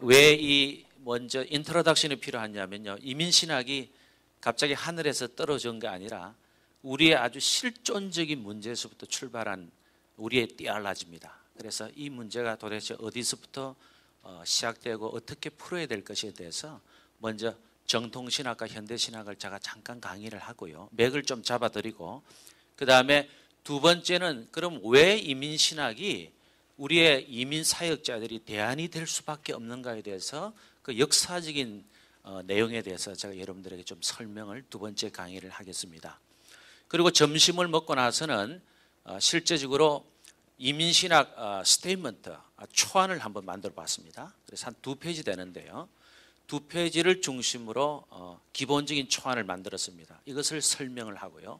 왜 이 먼저 인트로덕션이 필요하냐면요. 이민신학이 갑자기 하늘에서 떨어진 게 아니라 우리의 아주 실존적인 문제에서부터 출발한 우리의 띠알라지입니다. 그래서 이 문제가 도대체 어디서부터 시작되고 어떻게 풀어야 될 것에 대해서 먼저 정통신학과 현대신학을 제가 잠깐 강의를 하고요. 맥을 좀 잡아드리고 그 다음에 두 번째는 그럼 왜 이민신학이 우리의 이민사역자들이 대안이 될 수밖에 없는가에 대해서 그 역사적인 내용에 대해서 제가 여러분들에게 좀 설명을 두 번째 강의를 하겠습니다. 그리고 점심을 먹고 나서는 실제적으로 이민신학 스테이트먼트, 초안을 한번 만들어 봤습니다. 그래서 한 2페이지 되는데요. 2페이지를 중심으로 기본적인 초안을 만들었습니다. 이것을 설명을 하고요.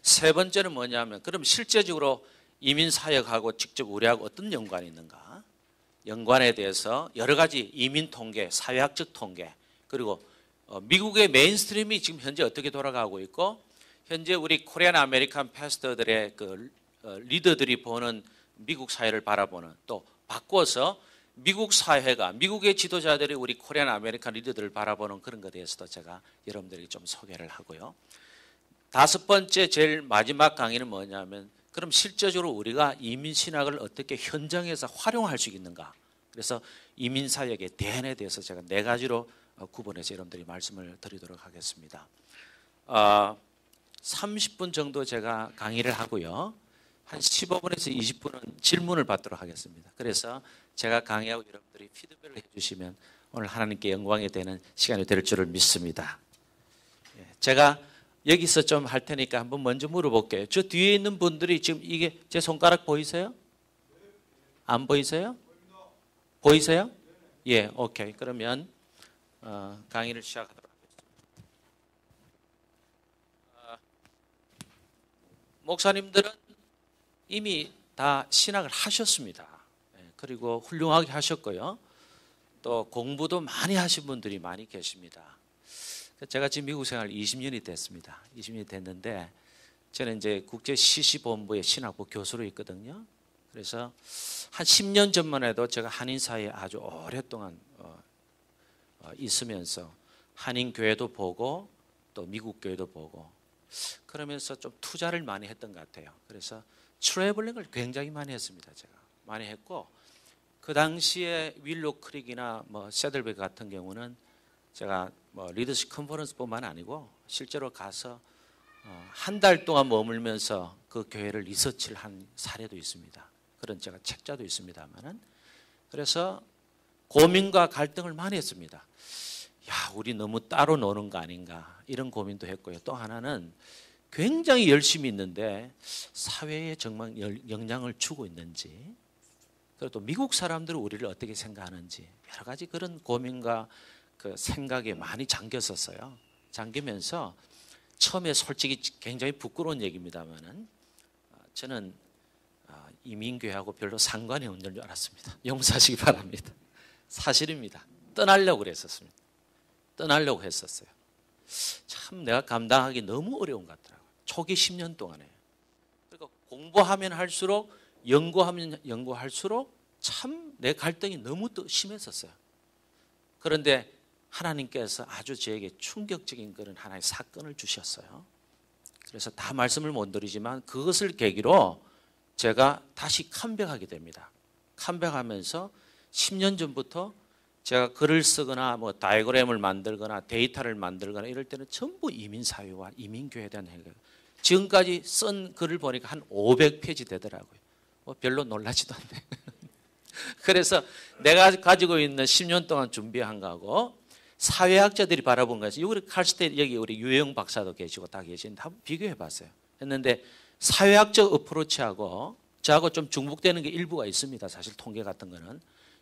세 번째는 뭐냐면 그럼 실제적으로 이민사역하고 직접 우리하고 어떤 연관이 있는가? 연관에 대해서 여러 가지 이민 통계, 사회학적 통계 그리고 미국의 메인스트림이 지금 현재 어떻게 돌아가고 있고 현재 우리 코리안 아메리칸 패스터들의 그 리더들이 보는 미국 사회를 바라보는 또 바꿔서 미국 사회가 미국의 지도자들이 우리 코리안 아메리칸 리더들을 바라보는 그런 것에 대해서도 제가 여러분들에게 좀 소개를 하고요. 다섯 번째 제일 마지막 강의는 뭐냐면 그럼 실제적으로 우리가 이민신학을 어떻게 현장에서 활용할 수 있는가. 그래서 이민사역의 대안에 대해서 제가 4가지로 구분해서 여러분들이 말씀을 드리도록 하겠습니다. 30분 정도 제가 강의를 하고요. 한 15분에서 20분은 질문을 받도록 하겠습니다. 그래서 제가 강의하고 여러분들이 피드백을 해주시면 오늘 하나님께 영광이 되는 시간이 될 줄을 믿습니다. 제가 여기서 좀 할 테니까 한번 먼저 물어볼게요. 저 뒤에 있는 분들이 지금 이게 제 손가락 보이세요? 안 보이세요? 보이세요? 예, 오케이. 그러면 강의를 시작하도록 하겠습니다. 목사님들은 이미 다 신학을 하셨습니다. 그리고 훌륭하게 하셨고요. 또 공부도 많이 하신 분들이 많이 계십니다. 제가 지금 미국 생활 20년이 됐습니다. 20년이 됐는데 저는 이제 국제시시본부의 신학부 교수로 있거든요. 그래서 한 10년 전만 해도 제가 한인사회에 아주 오랫동안 있으면서 한인교회도 보고 또 미국교회도 보고 그러면서 좀 투자를 많이 했던 것 같아요. 그래서 트래블링을 굉장히 많이 했습니다. 제가 많이 했고 그 당시에 윌로 크릭이나 뭐 세들베그 같은 경우는 제가 뭐 리더십 컨퍼런스뿐만 아니고 실제로 가서 한 달 동안 머물면서 그 교회를 리서치를 한 사례도 있습니다. 그런 제가 책자도 있습니다만은 그래서 고민과 갈등을 많이 했습니다. 야, 우리 너무 따로 노는 거 아닌가 이런 고민도 했고요. 또 하나는 굉장히 열심히 있는데 사회에 정말 영향을 주고 있는지 그리고 또 미국 사람들은 우리를 어떻게 생각하는지 여러 가지 그런 고민과 그 생각에 많이 잠겼었어요. 잠기면서 처음에 솔직히 굉장히 부끄러운 얘기입니다만은 저는 이민교회하고 별로 상관이 없는 줄 알았습니다. 용서하시기 바랍니다. 사실입니다. 떠나려고 그랬었습니다. 떠나려고 했었어요. 참 내가 감당하기 너무 어려운 것 같더라고요. 초기 10년 동안에. 그러니까 공부하면 할수록 연구하면 연구할수록 참 내 갈등이 너무 또 심했었어요. 그런데 하나님께서 아주 저에게 충격적인 그런 하나의 사건을 주셨어요. 그래서 다 말씀을 못 드리지만 그것을 계기로 제가 다시 컴백하게 됩니다. 컴백하면서 10년 전부터 제가 글을 쓰거나 뭐 다이어그램을 만들거나 데이터를 만들거나 이럴 때는 전부 이민사회와 이민교회에 대한 얘기예요. 지금까지 쓴 글을 보니까 한 500페이지 되더라고요. 뭐 별로 놀라지도 않네. 그래서 내가 가지고 있는 10년 동안 준비한 거하고 사회학자들이 바라본 것이 여기 칼스테인 여기 우리 유영 박사도 계시고 다 계시는데 한번 비교해 봤어요. 했는데 사회학적 어프로치하고 저하고 좀 중복되는 게 일부가 있습니다. 사실 통계 같은 거는.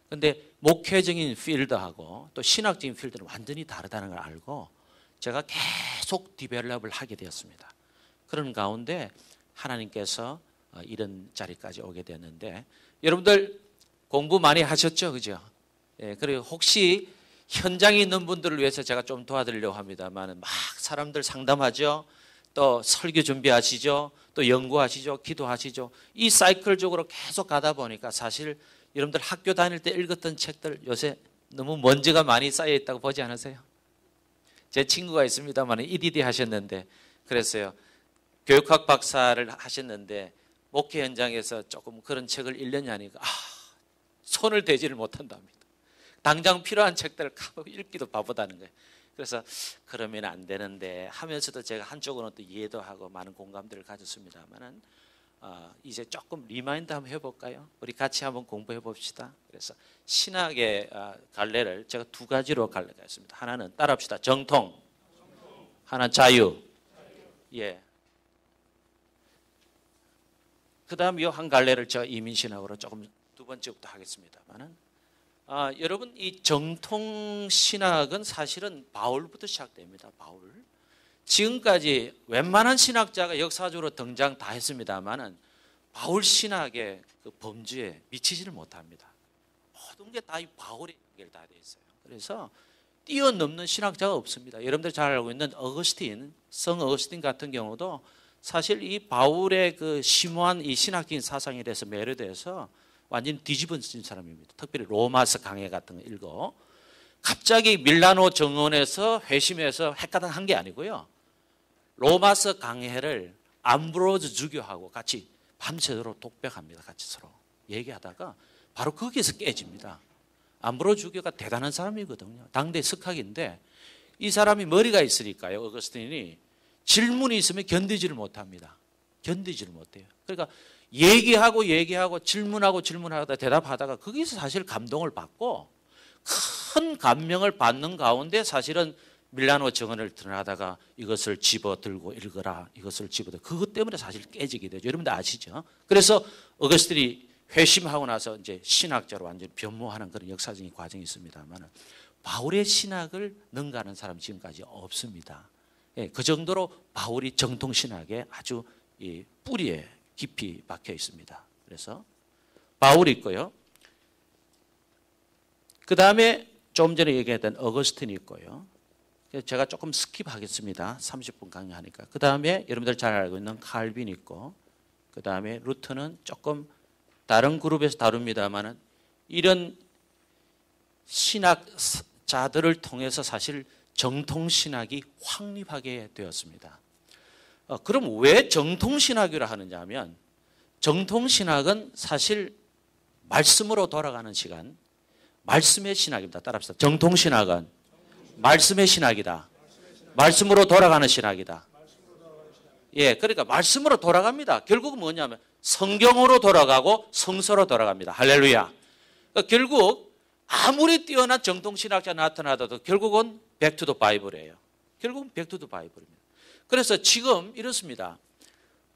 근데 목회적인 필드하고 또 신학적인 필드는 완전히 다르다는 걸 알고 제가 계속 디벨롭을 하게 되었습니다. 그런 가운데 하나님께서 이런 자리까지 오게 됐는데 여러분들 공부 많이 하셨죠? 그죠? 예, 그리고 혹시 현장에 있는 분들을 위해서 제가 좀 도와드리려고 합니다만 막 사람들 상담하죠. 또 설교 준비하시죠. 또 연구하시죠. 기도하시죠. 이 사이클적으로 계속 가다 보니까 사실 여러분들 학교 다닐 때 읽었던 책들 요새 너무 먼지가 많이 쌓여 있다고 보지 않으세요? 제 친구가 있습니다만 EDD 하셨는데 그랬어요. 교육학 박사를 하셨는데 목회 현장에서 조금 그런 책을 읽느냐니까 손을 대지를 못한답니다. 당장 필요한 책들을 읽기도 바쁘다는 거예요. 그래서 그러면 안 되는데 하면서도 제가 한쪽으로는 또 이해도 하고 많은 공감들을 가졌습니다만은 이제 조금 리마인드 한번 해볼까요? 우리 같이 한번 공부해 봅시다. 그래서 신학의 갈래를 제가 두 가지로 갈래가 있습니다. 하나는 따라합시다. 정통. 하나 자유. 예. 그 다음 이 한 갈래를 제가 이민신학으로 조금 두 번째부터 하겠습니다만은 여러분 이 정통신학은 사실은 바울부터 시작됩니다. 바울. 지금까지 웬만한 신학자가 역사적으로 등장 다 했습니다만은 바울 신학의 그 범주에 미치지를 못합니다. 모든 게 다 이 바울에 연결다 되어 있어요. 그래서 뛰어넘는 신학자가 없습니다. 여러분들 잘 알고 있는 성 어거스틴 같은 경우도 사실 이 바울의 그 심오한 이 신학적인 사상에 대해서 매료돼서 완전히 뒤집어진 사람입니다. 특별히 로마서 강해 같은 거 읽어. 갑자기 밀라노 정원에서 회심해서 헷가닥한 게 아니고요. 로마서 강해를 암브로즈 주교하고 같이 밤새도록 독백합니다. 같이 서로 얘기하다가 바로 거기에서 깨집니다. 암브로즈 주교가 대단한 사람이거든요. 당대 석학인데 이 사람이 머리가 있으니까요. 어거스틴이 질문이 있으면 견디지를 못합니다. 견디지를 못해요. 그러니까 얘기하고 질문하다 대답하다가 거기서 사실 감동을 받고 큰 감명을 받는 가운데 사실은 밀라노 정원을 드러나다가 이것을 집어들고 읽어라. 이것을 집어들고 그것 때문에 사실 깨지게 되죠. 여러분들 아시죠? 그래서 어거스틴이 회심하고 나서 이제 신학자로 완전히 변모하는 그런 역사적인 과정이 있습니다만 바울의 신학을 능가하는 사람 지금까지 없습니다. 예, 그 정도로 바울이 정통신학에 아주 이 뿌리에 깊이 박혀 있습니다. 그래서 바울이 있고요. 그 다음에 좀 전에 얘기했던 어거스틴이 있고요. 제가 조금 스킵하겠습니다. 30분 강의하니까. 그 다음에 여러분들 잘 알고 있는 칼빈이 있고 그 다음에 루터는 조금 다른 그룹에서 다룹니다만은 이런 신학자들을 통해서 사실 정통신학이 확립하게 되었습니다. 그럼 왜 정통신학이라 하느냐 하면 정통신학은 사실 말씀으로 돌아가는 시간, 말씀의 신학입니다. 따라합시다. 정통신학은 말씀의 신학이다. 말씀으로 돌아가는 신학이다. 예, 그러니까 말씀으로 돌아갑니다. 결국은 뭐냐면 성경으로 돌아가고 성서로 돌아갑니다. 할렐루야. 그러니까 결국 아무리 뛰어난 정통신학자 나타나도 결국은 back to the Bible이에요. 결국은 back to the Bible입니다. 그래서 지금 이렇습니다.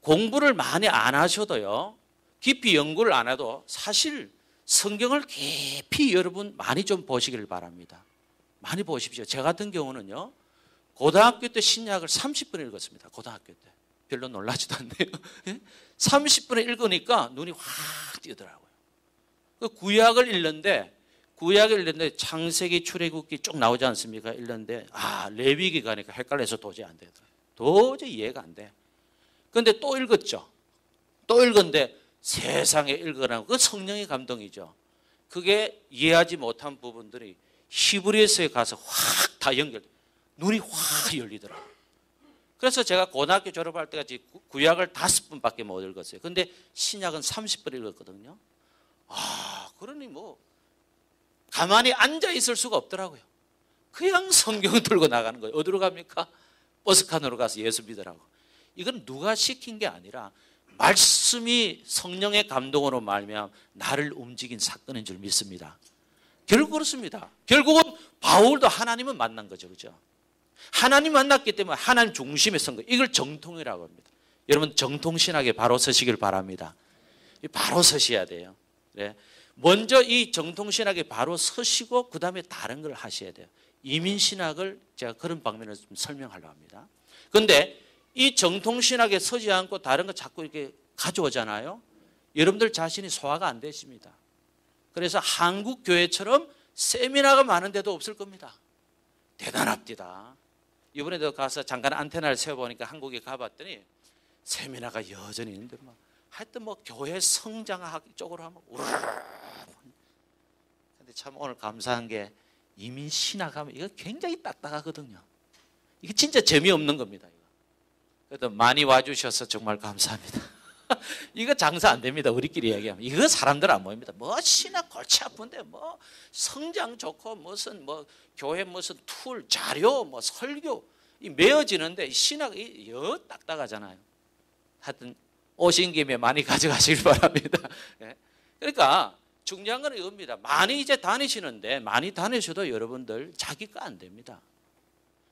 공부를 많이 안 하셔도요. 깊이 연구를 안 해도 사실 성경을 깊이 여러분 많이 좀 보시길 바랍니다. 많이 보십시오. 저 같은 경우는요. 고등학교 때 신약을 30분 읽었습니다. 고등학교 때. 별로 놀라지도 않네요. 30분에 읽으니까 눈이 확 띄더라고요. 구약을 읽는데 창세기, 출애굽기 쭉 나오지 않습니까? 읽는데 레위기 가니까 헷갈려서 도저히 안 되더라고요. 도저히 이해가 안 돼. 그런데 또 읽었죠. 또 읽었는데 세상에 읽으라고 그 성령의 감동이죠. 그게 이해하지 못한 부분들이 히브리서에 가서 확 다 눈이 확 열리더라고요. 그래서 제가 고등학교 졸업할 때까지 구약을 5번밖에 못 읽었어요. 근데 신약은 30번 읽었거든요. 그러니 뭐 가만히 앉아 있을 수가 없더라고요. 그냥 성경을 들고 나가는 거예요. 어디로 갑니까? 버스칸으로 가서 예수 믿으라고. 이건 누가 시킨 게 아니라 말씀이 성령의 감동으로 말미암아 나를 움직인 사건인 줄 믿습니다. 결국 그렇습니다. 결국은 바울도 하나님은 만난 거죠. 그죠? 하나님 만났기 때문에 하나님 중심에 선 거예요. 이걸 정통이라고 합니다. 여러분 정통신학에 바로 서시길 바랍니다. 바로 서셔야 돼요. 네. 먼저 이 정통신학에 바로 서시고 그 다음에 다른 걸 하셔야 돼요. 이민신학을 제가 그런 방면에서 좀 설명하려고 합니다. 그런데 이 정통신학에 서지 않고 다른 거 자꾸 이렇게 가져오잖아요. 여러분들 자신이 소화가 안 되십니다. 그래서 한국 교회처럼 세미나가 많은데도 없을 겁니다. 대단합니다. 이번에도 가서 잠깐 안테나를 세워보니까 한국에 가봤더니 세미나가 여전히 있는데 하여튼 교회 성장학 쪽으로 하면 우르르. 근데 참 오늘 감사한 게 이민 신학하면 이거 굉장히 딱딱하거든요. 이게 진짜 재미없는 겁니다. 그래도 많이 와주셔서 정말 감사합니다. 이거 장사 안 됩니다. 우리끼리 얘기하면 이거 사람들 안 모입니다. 뭐 신학 골치 아픈데 뭐 성장 좋고 무슨 뭐 교회 무슨 툴 자료 뭐 설교 이 메어지는데 신학이 여 딱딱하잖아요. 하여튼 오신 김에 많이 가져가시길 바랍니다. 그러니까 중요한 건 이겁니다. 많이 이제 다니시는데 많이 다니셔도 여러분들 자기 거 안 됩니다.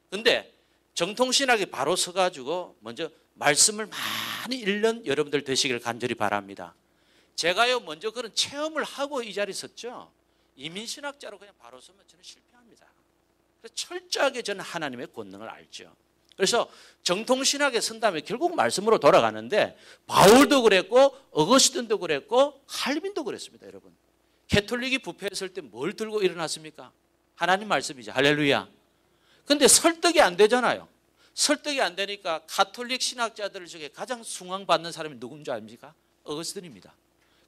근데 정통신학이 바로 서가지고 먼저 말씀을 많이 읽는 여러분들 되시길 간절히 바랍니다. 제가요 먼저 그런 체험을 하고 이 자리에 섰죠. 이민신학자로 그냥 바로 서면 저는 실패합니다. 그래서 철저하게 저는 하나님의 권능을 알죠. 그래서 정통신학에 선 다음에 결국 말씀으로 돌아가는데 바울도 그랬고 어거스틴도 그랬고 칼빈도 그랬습니다. 여러분 캐톨릭이 부패했을 때 뭘 들고 일어났습니까? 하나님 말씀이죠. 할렐루야. 근데 설득이 안 되잖아요. 설득이 안 되니까 가톨릭 신학자들 중에 가장 숭앙받는 사람이 누군지 압니까? 어거스틴입니다.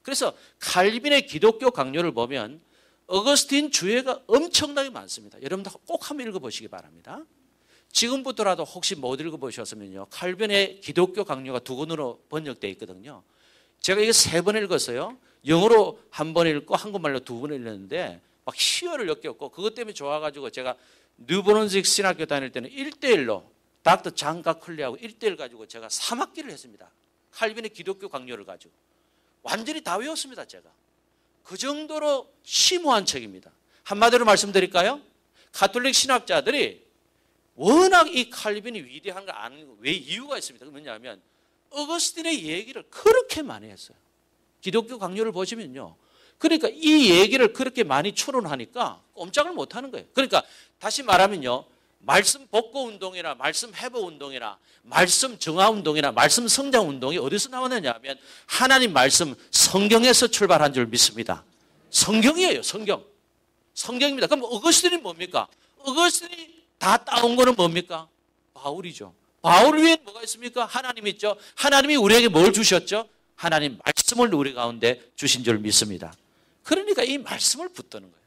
그래서 칼빈의 기독교 강요를 보면 어거스틴 주해가 엄청나게 많습니다. 여러분들 꼭 한번 읽어보시기 바랍니다. 지금부터라도 혹시 못 읽어보셨으면요. 칼빈의 기독교 강요가 2권으로 번역되어 있거든요. 제가 이거 3번 읽었어요. 영어로 1번 읽고 한국말로 2번 읽었는데 막 희열을 느꼈고 그것 때문에 좋아가지고 제가 뉴브론스윅 신학교 다닐 때는 1대1로 닥터 장가 클리하고 1대1 가지고 제가 3학기를 했습니다. 칼빈의 기독교 강요를 가지고. 완전히 다 외웠습니다. 제가. 그 정도로 심오한 책입니다. 한마디로 말씀드릴까요? 가톨릭 신학자들이 워낙 이 칼빈이 위대한 걸 아는 왜 이유가 있습니다. 뭐냐면 어거스틴의 얘기를 그렇게 많이 했어요. 기독교 강요를 보시면요. 그러니까 이 얘기를 그렇게 많이 추론하니까 꼼짝을 못하는 거예요. 그러니까 다시 말하면요. 말씀 복고 운동이나 말씀 회복 운동이나 말씀 정화 운동이나 말씀 성장 운동이 어디서 나왔느냐 하면 하나님 말씀 성경에서 출발한 줄 믿습니다. 성경이에요. 성경. 성경입니다. 그럼 어거스틴이 뭡니까? 어거스틴이 다 따온 거는 뭡니까? 바울이죠. 바울 위에 뭐가 있습니까? 하나님 있죠. 하나님이 우리에게 뭘 주셨죠? 하나님 말씀을 우리 가운데 주신 줄 믿습니다. 그러니까 이 말씀을 붙드는 거예요.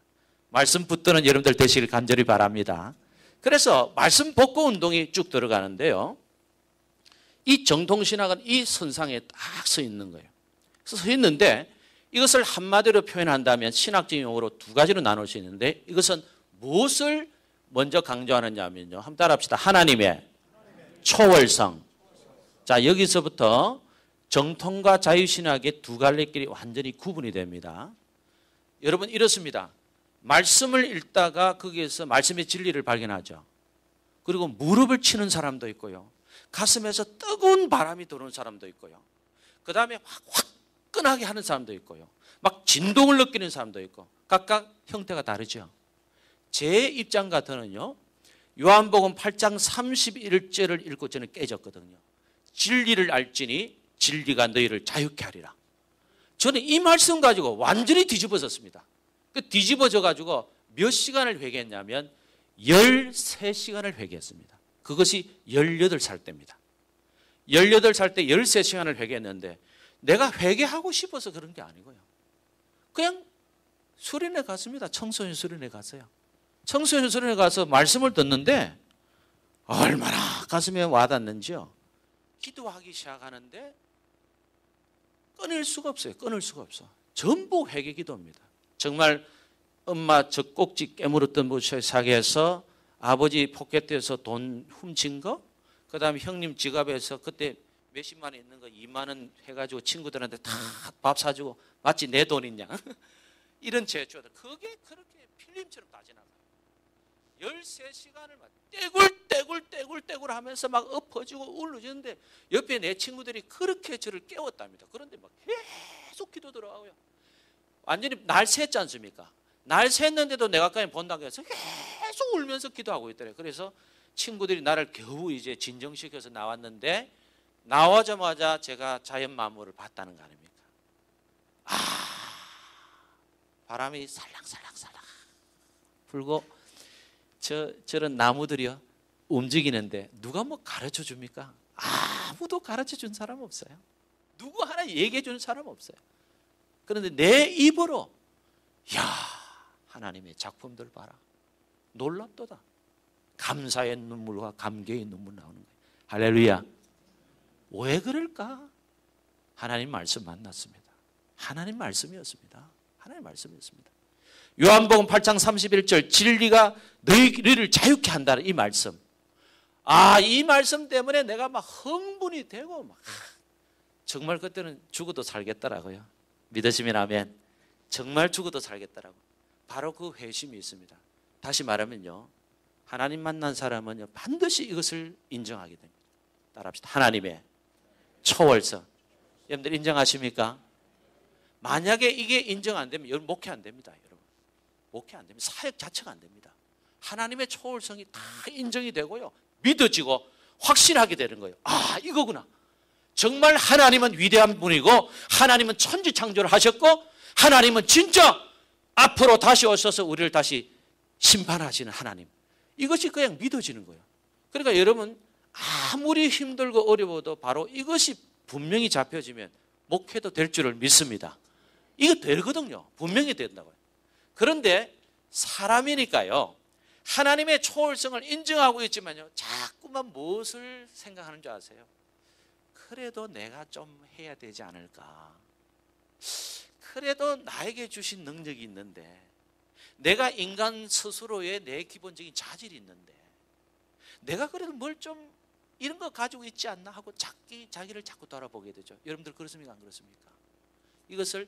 말씀 붙드는 여러분들 되시길 간절히 바랍니다. 그래서 말씀 복고 운동이 쭉 들어가는데요. 이 정통신학은 이 선상에 딱 서 있는 거예요. 서 있는데 이것을 한마디로 표현한다면 신학적 용어로 2가지로 나눌 수 있는데 이것은 무엇을 먼저 강조하느냐 하면요. 한번 따라합시다. 하나님의 초월성. 자, 여기서부터 정통과 자유신학의 2갈래길이 완전히 구분이 됩니다. 여러분 이렇습니다. 말씀을 읽다가 거기에서 말씀의 진리를 발견하죠. 그리고 무릎을 치는 사람도 있고요. 가슴에서 뜨거운 바람이 들어오는 사람도 있고요. 그 다음에 화끈하게 하는 사람도 있고요. 막 진동을 느끼는 사람도 있고 각각 형태가 다르죠. 제 입장 같으면요. 요한복음 8장 31절을 읽고 저는 깨졌거든요. 진리를 알지니 진리가 너희를 자유케 하리라. 저는 이 말씀 가지고 완전히 뒤집어졌습니다. 그 뒤집어져 가지고 몇 시간을 회개했냐면 13시간을 회개했습니다. 그것이 18살 때입니다. 18살 때 13시간을 회개했는데 내가 회개하고 싶어서 그런 게 아니고요. 그냥 수련회 갔습니다. 청소년 수련회 갔어요. 청소년 수련회 가서 말씀을 듣는데 얼마나 가슴에 와닿는지요. 기도하기 시작하는데 끊을 수가 없어요. 끊을 수가 없어. 전부 회개 기도입니다. 정말 엄마 젖꼭지 깨물었던 부처에 사기해서 아버지 포켓에서 돈 훔친 거, 그 다음에 형님 지갑에서 그때 몇십만 원 있는 거 2만 원 해가지고 친구들한테 다 밥 사주고 마치 내 돈이냐 이런 제초들 그게 그렇게 필름처럼 다 지나가요. 13시간을 막 떼굴 하면서 막 엎어지고 울러지는데 옆에 내 친구들이 그렇게 저를 깨웠답니다. 그런데 막 계속 기도 들어가고요. 완전히 날 샜지 않습니까? 날 샜는데도 내가 까지 본다고 해서 계속 울면서 기도하고 있더래요. 그래서 친구들이 나를 겨우 이제 진정시켜서 나왔는데 나오자마자 제가 자연 만물을 봤다는 거 아닙니까? 바람이 살랑살랑 불고 저런 나무들이요 움직이는데 누가 뭐 가르쳐 줍니까? 아무도 가르쳐 준 사람 없어요. 누구 하나 얘기해 준 사람 없어요. 그런데 내 입으로 야 하나님의 작품들 봐라. 놀랍도다. 감사의 눈물과 감격의 눈물 나오는 거예요. 할렐루야. 왜 그럴까? 하나님 말씀 만났습니다. 하나님 말씀이었습니다. 하나님 말씀이었습니다. 요한복음 8장 31절 진리가 너희를 자유케 한다는 이 말씀. 이 말씀 때문에 내가 막 흥분이 되고 막 정말 그때는 죽어도 살겠더라고요. 믿으시면 아멘. 정말 죽어도 살겠더라고. 바로 그 회심이 있습니다. 다시 말하면요, 하나님 만난 사람은요 반드시 이것을 인정하게 됩니다. 따라합시다. 하나님의 초월성. 여러분들 인정하십니까? 만약에 이게 인정 안 되면 여러분 목회 안 됩니다. 여러분 목회 안 됩니다. 사역 자체가 안 됩니다. 하나님의 초월성이 다 인정이 되고요, 믿어지고 확신하게 되는 거예요. 이거구나. 정말 하나님은 위대한 분이고 하나님은 천지창조를 하셨고 하나님은 진짜 앞으로 다시 오셔서 우리를 다시 심판하시는 하나님. 이것이 그냥 믿어지는 거예요. 그러니까 여러분 아무리 힘들고 어려워도 바로 이것이 분명히 잡혀지면 목회도 될 줄을 믿습니다. 이거 되거든요. 분명히 된다고요. 그런데 사람이니까요, 하나님의 초월성을 인정하고 있지만요, 자꾸만 무엇을 생각하는 줄 아세요? 그래도 내가 좀 해야 되지 않을까? 그래도 나에게 주신 능력이 있는데, 내가 인간 스스로의 내 기본적인 자질이 있는데, 내가 그래도 뭘 좀 이런 거 가지고 있지 않나 하고 자기를 자꾸 돌아보게 되죠. 여러분들 그렇습니까? 안 그렇습니까? 이것을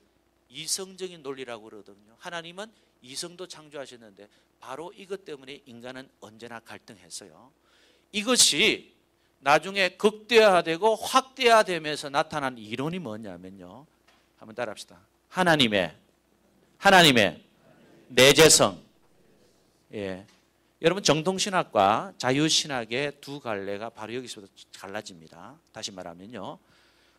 이성적인 논리라고 그러거든요. 하나님은 이성도 창조하셨는데 바로 이것 때문에 인간은 언제나 갈등했어요. 이것이 나중에 극대화되고 확대화되면서 나타난 이론이 뭐냐면요, 한번 따라합시다. 하나님의 내재성. 예. 여러분 정통신학과 자유신학의 두 갈래가 바로 여기서부터 갈라집니다. 다시 말하면요,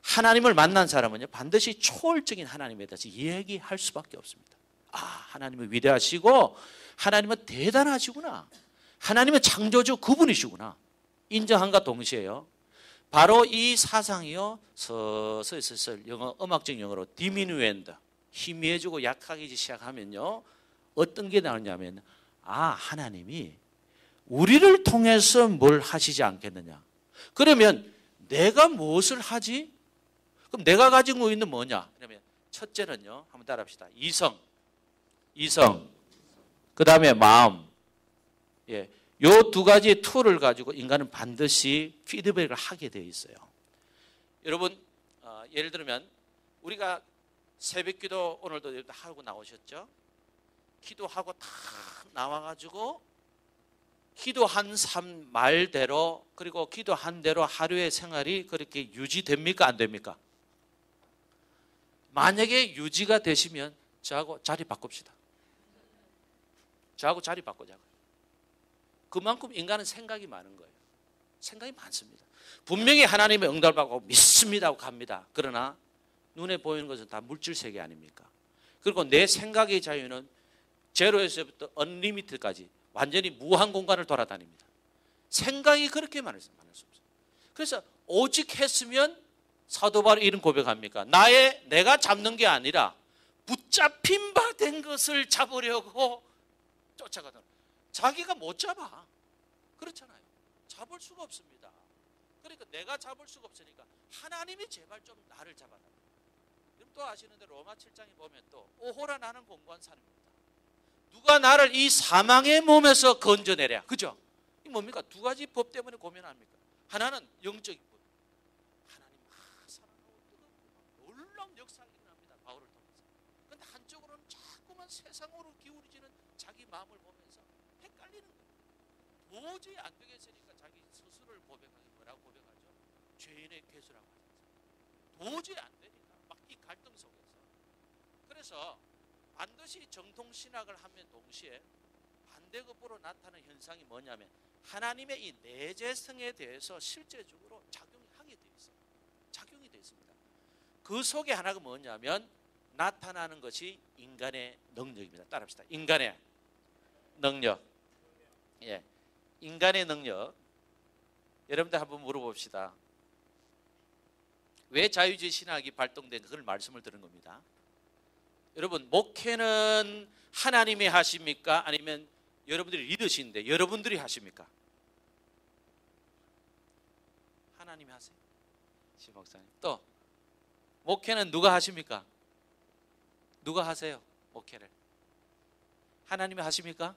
하나님을 만난 사람은요 반드시 초월적인 하나님에 대해서 얘기할 수밖에 없습니다. 하나님은 위대하시고 하나님은 대단하시구나, 하나님은 창조주 그분이시구나 인정한과 동시에요, 바로 이 사상이요 서서히 영어 음악적 용어로 디미누엔드, 희미해지고 약하기 시작하면요 어떤 게 나오냐면 하나님이 우리를 통해서 뭘 하시지 않겠느냐. 그러면 내가 무엇을 하지? 그럼 내가 가지고 있는 뭐냐? 그러면 첫째는요, 한번 따라합시다. 이성. 그 다음에 마음. 예, 요 두 가지 툴을 가지고 인간은 반드시 피드백을 하게 되어 있어요. 여러분, 예를 들면 우리가 새벽기도 오늘도 하고 나오셨죠? 기도하고 다 나와가지고 기도한 말대로, 그리고 기도한 대로 하루의 생활이 그렇게 유지됩니까? 안 됩니까? 만약에 유지가 되시면 저하고 자리 바꿉시다. 저하고 자리 바꾸자고요. 그만큼 인간은 생각이 많은 거예요. 생각이 많습니다. 분명히 하나님의 응답을 받고 믿습니다 하고 갑니다. 그러나 눈에 보이는 것은 다 물질 세계 아닙니까? 그리고 내 생각의 자유는 제로에서부터 언리미트까지 완전히 무한 공간을 돌아다닙니다. 생각이 그렇게 많을 수 없어요. 그래서 오직 했으면 사도 바울이 이런 고백합니까? 내가 잡는 게 아니라 붙잡힌 바 된 것을 잡으려고 쫓아가다. 자기가 못 잡아. 그렇잖아요. 잡을 수가 없습니다. 그러니까 내가 잡을 수가 없으니까 하나님이 제발 좀 나를 잡아라. 그럼 또 아시는데 로마 7장에 보면 또 오호라 나는 공고한 사람입니다. 누가 나를 이 사망의 몸에서 건져내랴. 그죠? 이 뭡니까? 두 가지 법 때문에 고민합니까? 하나는 영적인 법. 하나님 사랑하고 뜨겁고 놀라운 역사가 일어납니다. 바울을 통해서. 그런데 한쪽으로는 자꾸만 세상으로 기울어지는 자기 마음을 보면서 헷갈리는 거예요. 도저히 안 되겠으니까 자기 스스로를 고백하기 뭐라고 고백하죠? 죄인의 괴수라고 하죠. 도저히 안 되니까 막 이 갈등 속에서. 그래서 반드시 정통신학을 하면 동시에 반대급부로 나타나는 현상이 뭐냐면 하나님의 이 내재성에 대해서 실제적으로 작용하게 되어 있어요. 작용이 되어 있습니다. 그 속에 하나가 뭐냐면 나타나는 것이 인간의 능력입니다. 따라합시다. 인간의 능력. 예, 인간의 능력. 여러분들 한번 물어봅시다. 왜 자유주의 신학이 발동된 그걸 말씀을 드린 겁니다. 여러분, 목회는 하나님이 하십니까? 아니면 여러분들이 리더신데 여러분들이 하십니까? 하나님이 하세요. 시 목사님. 또 목회는 누가 하십니까? 누가 하세요? 목회를. 하나님이 하십니까?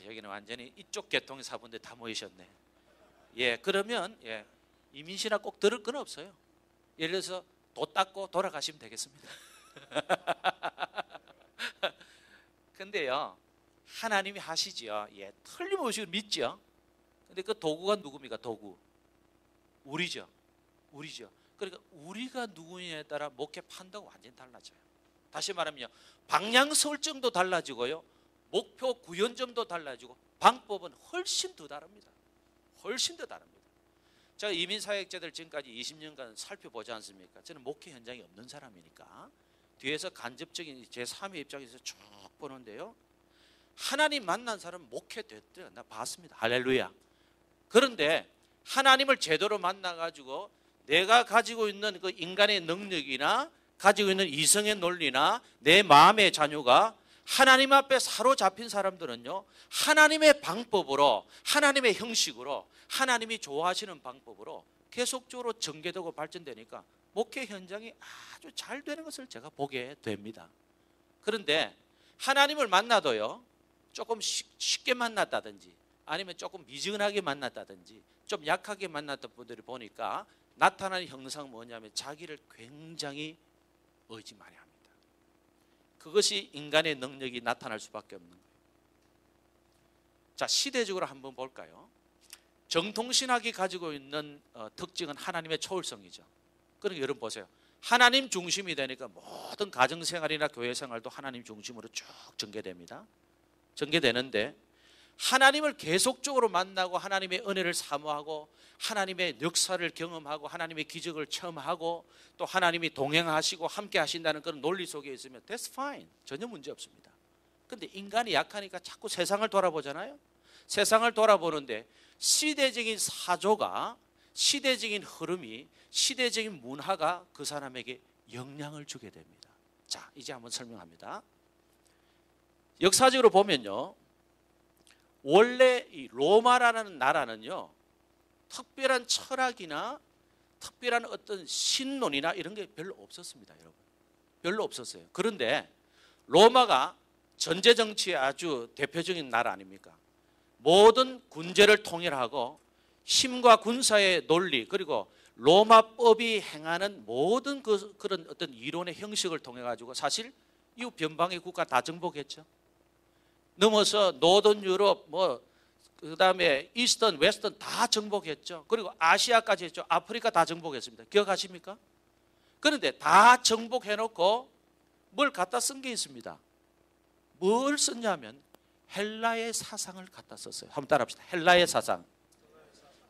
여기는 완전히 이쪽 계통의 사분들 다 모이셨네. 예, 그러면 이민시나 꼭 들을 건 없어요. 예를 들어서 도 닦고 돌아가시면 되겠습니다. 근데요, 하나님이 하시죠. 예, 틀림없이 믿죠. 근데 그 도구가 누굽니까? 도구. 우리죠. 그러니까 우리가 누구냐에 따라 목회 판도가 완전히 달라져요. 다시 말하면요, 방향 설정도 달라지고요, 목표 구현점도 달라지고 방법은 훨씬 더 다릅니다. 제가 이민사역자들 지금까지 20년간 살펴보지 않습니까? 저는 목회 현장이 없는 사람이니까 뒤에서 간접적인 제 3의 입장에서 쭉 보는데요, 하나님 만난 사람은 목회됐대요. 나 봤습니다. 할렐루야. 그런데 하나님을 제대로 만나가지고 내가 가지고 있는 그 인간의 능력이나 가지고 있는 이성의 논리나 내 마음의 자녀가 하나님 앞에 사로잡힌 사람들은요, 하나님의 방법으로, 하나님의 형식으로, 하나님이 좋아하시는 방법으로 계속적으로 전개되고 발전되니까 목회 현장이 아주 잘 되는 것을 제가 보게 됩니다. 그런데 하나님을 만나도요, 조금 쉽게 만났다든지 아니면 조금 미지근하게 만났다든지 좀 약하게 만났던 분들이 보니까 나타나는 형상은 뭐냐면 자기를 굉장히 의지만이 합니다. 그것이 인간의 능력이 나타날 수밖에 없는 거예요. 자, 시대적으로 한번 볼까요? 정통신학이 가지고 있는 특징은 하나님의 초월성이죠. 그러니까 여러분 보세요. 하나님 중심이 되니까 모든 가정생활이나 교회생활도 하나님 중심으로 쭉 전개되는데 하나님을 계속적으로 만나고 하나님의 은혜를 사모하고 하나님의 역사를 경험하고 하나님의 기적을 체험하고 또 하나님이 동행하시고 함께 하신다는 그런 논리 속에 있으면 That's fine. 전혀 문제 없습니다. 그런데 인간이 약하니까 자꾸 세상을 돌아보잖아요. 세상을 돌아보는데 시대적인 사조가, 시대적인 흐름이, 시대적인 문화가 그 사람에게 영향을 주게 됩니다. 자, 이제 한번 설명합니다. 역사적으로 보면요, 원래 이 로마라는 나라는요, 특별한 철학이나 특별한 어떤 신론이나 이런 게 별로 없었습니다, 여러분. 별로 없었어요. 그런데 로마가 전제 정치의 아주 대표적인 나라 아닙니까? 모든 군제를 통일하고 힘과 군사의 논리, 그리고 로마법이 행하는 모든 그런 어떤 이론의 형식을 통해 가지고 사실 이 변방의 국가 다 정복했죠. 넘어서 노던 유럽, 그다음에 이스턴, 웨스턴 다 정복했죠. 그리고 아시아까지 했죠. 아프리카 다 정복했습니다. 기억하십니까? 그런데 다 정복해놓고 뭘 갖다 쓴 게 있습니다. 뭘 썼냐면 헬라의 사상을 갖다 썼어요. 한번 따라합시다. 헬라의 사상.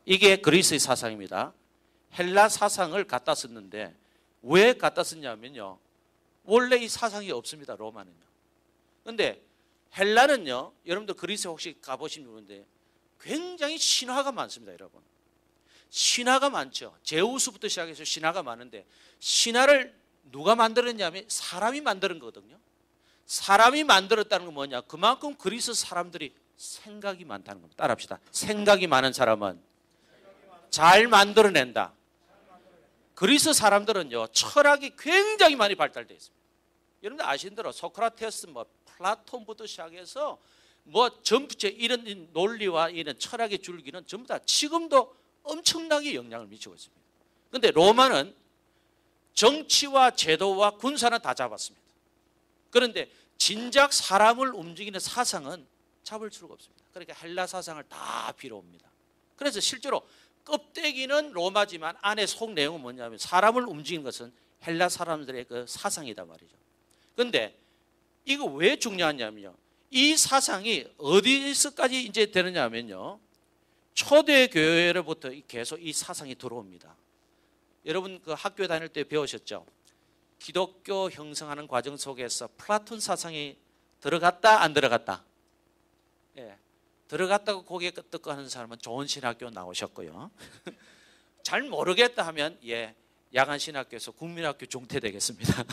이게 그리스의 사상입니다. 헬라 사상을 갖다 썼는데 왜 갖다 썼냐면요, 원래 이 사상이 없습니다, 로마는요. 그런데 헬라는요, 여러분들 그리스 혹시 가보신 분인데 굉장히 신화가 많습니다, 여러분. 신화가 많죠. 제우스부터 시작해서 신화가 많은데 신화를 누가 만들었냐면 사람이 만드는 거거든요. 사람이 만들었다는 건 뭐냐? 그만큼 그리스 사람들이 생각이 많다는 겁니다. 따라합시다. 생각이 많은 사람은 잘 만들어낸다. 그리스 사람들은요, 철학이 굉장히 많이 발달되어 있습니다. 여러분들 아시는 대로 소크라테스, 플라톤부터 시작해서 전부 이런 논리와 이런 철학의 줄기는 전부 다 지금도 엄청나게 영향을 미치고 있습니다. 그런데 로마는 정치와 제도와 군사는 다 잡았습니다. 그런데 진작 사람을 움직이는 사상은 잡을 수가 없습니다. 그러니까 헬라 사상을 다 빌어옵니다. 그래서 실제로 껍데기는 로마지만 안에 속 내용은 뭐냐면 사람을 움직이는 것은 헬라 사람들의 그 사상이다 말이죠. 그런데 이거 왜 중요하냐면요, 이 사상이 어디서까지 이제 되느냐면요, 초대교회로부터 계속 이 사상이 들어옵니다. 여러분 그 학교 다닐 때 배우셨죠? 기독교 형성하는 과정 속에서 플라톤 사상이 들어갔다 안 들어갔다? 예, 들어갔다고 고개 끄덕 하는 사람은 좋은 신학교 나오셨고요. 잘 모르겠다 하면 야간 신학교에서 국민학교 중퇴되겠습니다.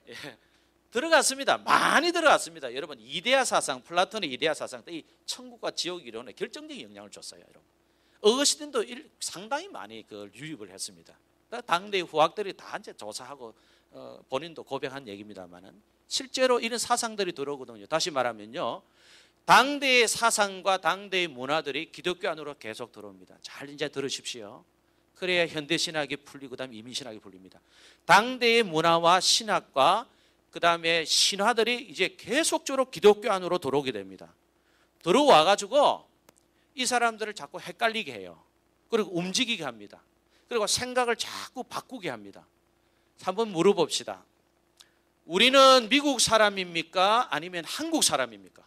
예, 들어갔습니다. 많이 들어갔습니다. 여러분 이데아 사상, 플라톤의 이데아 사상 때 이 천국과 지옥 이론에 결정적인 영향을 줬어요. 여러분. 어거스틴도 상당히 많이 그걸 유입을 했습니다. 당대의 후학들이 다 이제 조사하고 본인도 고백한 얘기입니다만은 실제로 이런 사상들이 들어오거든요. 다시 말하면요, 당대의 사상과 당대의 문화들이 기독교 안으로 계속 들어옵니다. 잘 이제 들으십시오. 그래야 현대 신학이 풀리고 그다음에 이민 신학이 풀립니다. 당대의 문화와 신학과 그다음에 신화들이 이제 계속적으로 기독교 안으로 들어오게 됩니다. 들어와 가지고 이 사람들을 자꾸 헷갈리게 해요. 그리고 움직이게 합니다. 그리고 생각을 자꾸 바꾸게 합니다. 한번 물어봅시다. 우리는 미국 사람입니까? 아니면 한국 사람입니까?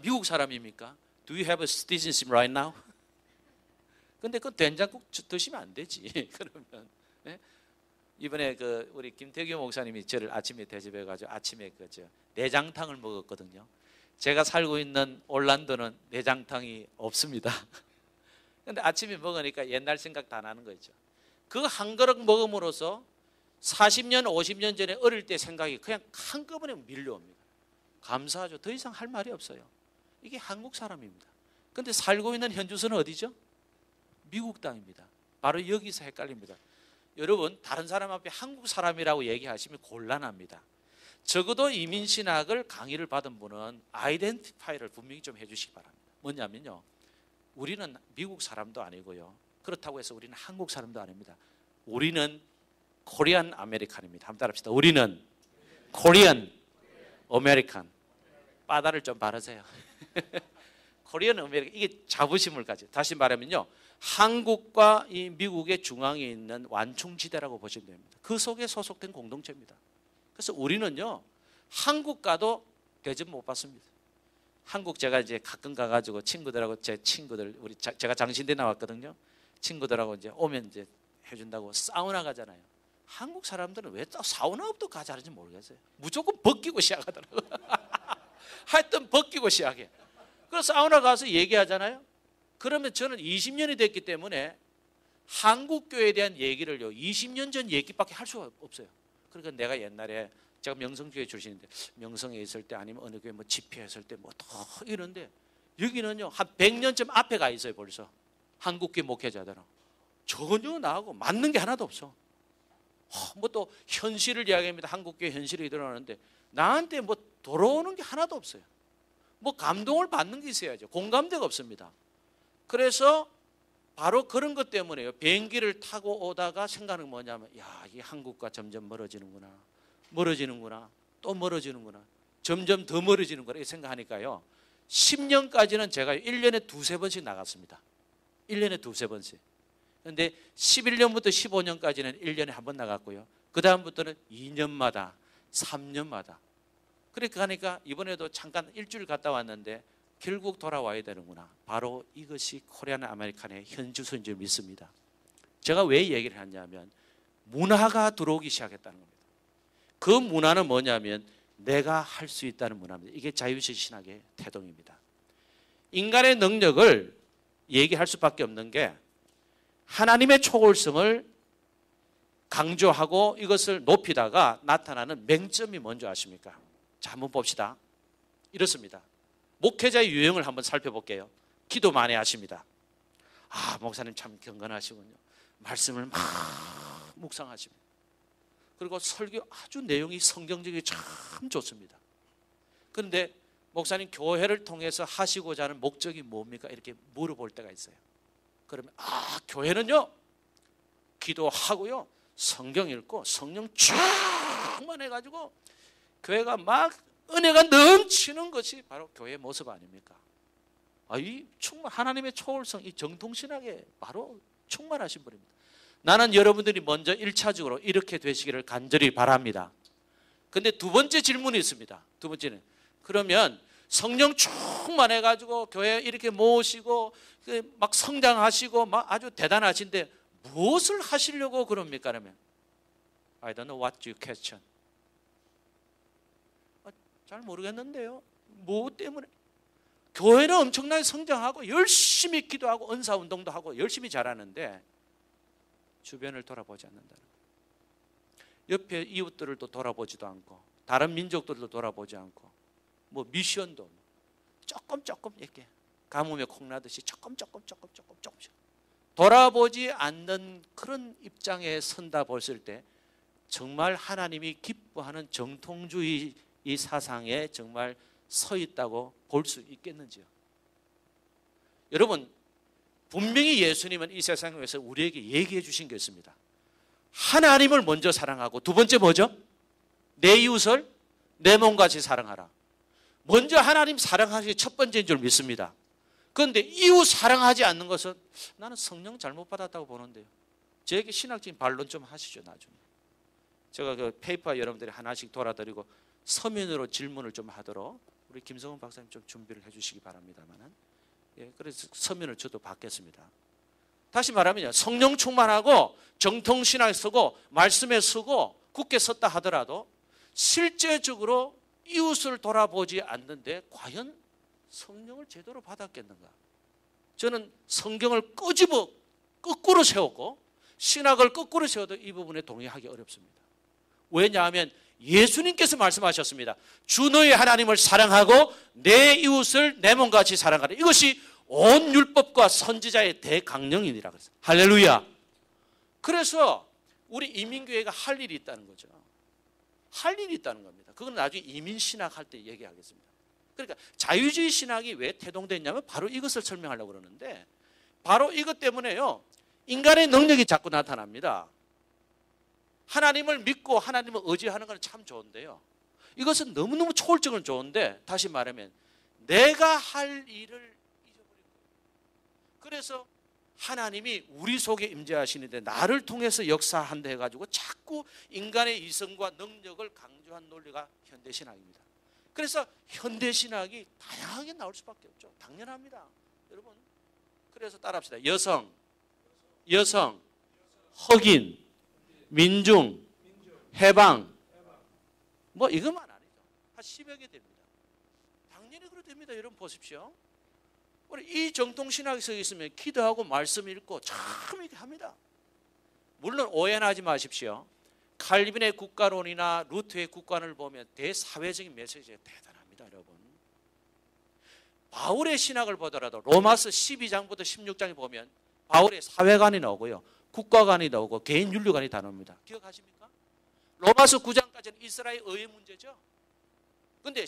미국 사람입니까? Do you have a citizenship right now? 근데 그 된장국 드시면 안 되지. 그러면 네? 이번에 우리 김태규 목사님이 저를 아침에 대접해 가지고 아침에 내장탕을 먹었거든요. 제가 살고 있는 올란도는 내장탕이 없습니다. 근데 아침에 먹으니까 옛날 생각 다 나는 거죠. 그 한 그릇 먹음으로써 40년, 50년 전에 어릴 때 생각이 그냥 한꺼번에 밀려옵니다. 감사하죠. 더 이상 할 말이 없어요. 이게 한국 사람입니다. 근데 살고 있는 현주소는 어디죠? 미국 땅입니다. 바로 여기서 헷갈립니다. 여러분, 다른 사람 앞에 한국 사람이라고 얘기하시면 곤란합니다. 적어도 이민신학을 강의를 받은 분은 아이덴티파이를 분명히 좀 해주시기 바랍니다. 뭐냐면요, 우리는 미국 사람도 아니고요, 그렇다고 해서 우리는 한국 사람도 아닙니다. 우리는 코리안 아메리칸입니다. 한번 따라합시다. 우리는 코리안 아메리칸. 바다를 좀 바르세요. 코리안 아메리칸, 이게 자부심을 가져. 다시 말하면요, 한국과 이 미국의 중앙에 있는 완충지대라고 보시면 됩니다. 그 속에 소속된 공동체입니다. 그래서 우리는요, 한국과도 대접 못 받습니다. 한국 제가 이제 가끔 가가지고 친구들하고 제 친구들, 제가 장신대 나왔거든요. 친구들하고 이제 오면 이제 해준다고 사우나 가잖아요. 한국 사람들은 왜 또 사우나부터 가자는지 모르겠어요. 무조건 벗기고 시작하더라고요. 하여튼 벗기고 시작해. 그래서 사우나 가서 얘기하잖아요. 그러면 저는 20년이 됐기 때문에 한국 교회에 대한 얘기를요, 20년 전 얘기밖에 할 수가 없어요. 그러니까 내가 옛날에 제가 명성교회 출신인데 명성에 있을 때 아니면 어느 교회 뭐 집회했을 때 뭐 더 이런데 여기는요 한 100년쯤 앞에 가 있어요. 벌써 한국교회 목회자들은 전혀 나하고 맞는 게 하나도 없어. 뭐 또 현실을 이야기합니다. 한국교회 현실이 드러나는데 나한테 뭐 돌아오는 게 하나도 없어요. 뭐 감동을 받는 게 있어야죠. 공감대가 없습니다. 그래서 바로 그런 것 때문에요, 비행기를 타고 오다가 생각하는 게 뭐냐면, 야, 이 한국과 점점 멀어지는구나, 또 멀어지는구나, 점점 더 멀어지는구나 이렇게 생각하니까요, 10년까지는 제가 1년에 두세 번씩 나갔습니다. 1년에 두세 번씩. 그런데 11년부터 15년까지는 1년에 한 번 나갔고요, 그 다음부터는 2년마다 3년마다. 그러니까 하니까 이번에도 잠깐 일주일 갔다 왔는데 결국 돌아와야 되는구나. 바로 이것이 코리안 아메리칸의 현주소인 줄 믿습니다. 제가 왜 얘기를 하냐면 문화가 들어오기 시작했다는 겁니다. 그 문화는 뭐냐면 내가 할 수 있다는 문화입니다. 이게 자유주의 신학의 태동입니다. 인간의 능력을 얘기할 수밖에 없는 게 하나님의 초월성을 강조하고 이것을 높이다가 나타나는 맹점이 뭔지 아십니까? 자, 한번 봅시다. 이렇습니다. 목회자의 유형을 한번 살펴볼게요. 기도 많이 하십니다. 목사님 참 경건하시군요. 말씀을 막 묵상하십니다. 그리고 설교 아주 내용이 성경적이 참 좋습니다. 그런데 목사님 교회를 통해서 하시고자 하는 목적이 뭡니까? 이렇게 물어볼 때가 있어요. 그러면 교회는요, 기도하고요, 성경 읽고 성령 충만해가지고 교회가 막 은혜가 넘치는 것이 바로 교회의 모습 아닙니까? 이 하나님의 초월성, 이 정통신학에 바로 충만하신 분입니다. 나는 여러분들이 먼저 1차적으로 이렇게 되시기를 간절히 바랍니다. 그런데 두 번째 질문이 있습니다. 두 번째는, 그러면 성령 충만해가지고 교회 이렇게 모시고 막 성장하시고 막 아주 대단하신데 무엇을 하시려고 그럽니까? 그러면 I don't know what you question. 잘 모르겠는데요. 뭐 때문에? 교회는 엄청나게 성장하고 열심히 기도하고 은사운동도 하고 열심히 잘하는데 주변을 돌아보지 않는다는 거예요. 옆에 이웃들을 또 돌아보지도 않고 다른 민족들도 돌아보지 않고 뭐 미션도 조금 이렇게 가뭄에 콩나듯이 조금씩 돌아보지 않는 그런 입장에 선다 보실 때 정말 하나님이 기뻐하는 정통주의 이 사상에 정말 서 있다고 볼 수 있겠는지요? 여러분, 분명히 예수님은 이 세상에서 우리에게 얘기해 주신 게 있습니다. 하나님을 먼저 사랑하고 두 번째 뭐죠? 내 이웃을 내 몸같이 사랑하라. 먼저 하나님 사랑하기 첫 번째인 줄 믿습니다. 그런데 이웃 사랑하지 않는 것은 나는 성령 잘못 받았다고 보는데요. 저에게 신학적인 반론 좀 하시죠, 나중에. 제가 그 페이퍼 여러분들이 하나씩 돌아드리고 서면으로 질문을 좀 하도록 우리 김성훈 박사님 좀 준비를 해주시기 바랍니다만은. 예, 그래서 서면을 저도 받겠습니다. 다시 말하면요, 성령 충만하고 정통신학에 서고 말씀에 서고 굳게 섰다 하더라도 실제적으로 이웃을 돌아보지 않는데 과연 성령을 제대로 받았겠는가? 저는 성경을 끄집어 거꾸로 세웠고 신학을 거꾸로 세워도 이 부분에 동의하기 어렵습니다. 왜냐하면 예수님께서 말씀하셨습니다. 주 너의 하나님을 사랑하고 내 이웃을 내 몸같이 사랑하라. 이것이 온 율법과 선지자의 대강령이니라 그랬어요. 할렐루야. 그래서 우리 이민교회가 할 일이 있다는 거죠. 할 일이 있다는 겁니다. 그건 나중에 이민신학 할 때 얘기하겠습니다. 그러니까 자유주의 신학이 왜 태동됐냐면 바로 이것을 설명하려고 그러는데 바로 이것 때문에요. 인간의 능력이 자꾸 나타납니다. 하나님을 믿고 하나님을 의지하는 건 참 좋은데요. 이것은 너무너무 초월적으로 좋은데 다시 말하면 내가 할 일을 잊어버린 거예요. 그래서 하나님이 우리 속에 임재하시는데 나를 통해서 역사한다 해가지고 자꾸 인간의 이성과 능력을 강조한 논리가 현대신학입니다. 그래서 현대신학이 다양하게 나올 수밖에 없죠. 당연합니다. 여러분, 그래서 따라합시다. 여성, 흑인, 민중, 해방, 뭐 이것만 아니죠. 한 10여 개 됩니다. 당연히 그렇게 됩니다. 여러분 보십시오. 우리 이 정통신학에서 있으면 기도하고 말씀 읽고 참 이렇게 합니다. 물론 오해는 하지 마십시오. 칼빈의 국가론이나 루트의 국가론을 보면 대사회적인 메시지가 대단합니다. 여러분. 바울의 신학을 보더라도 로마서 12장부터 16장에 보면 바울의 사회관이 나오고요. 국가관이 나오고 개인 윤리관이 다 나옵니다. 기억하십니까? 로마서 9장까지는 이스라엘 의회 문제죠. 그런데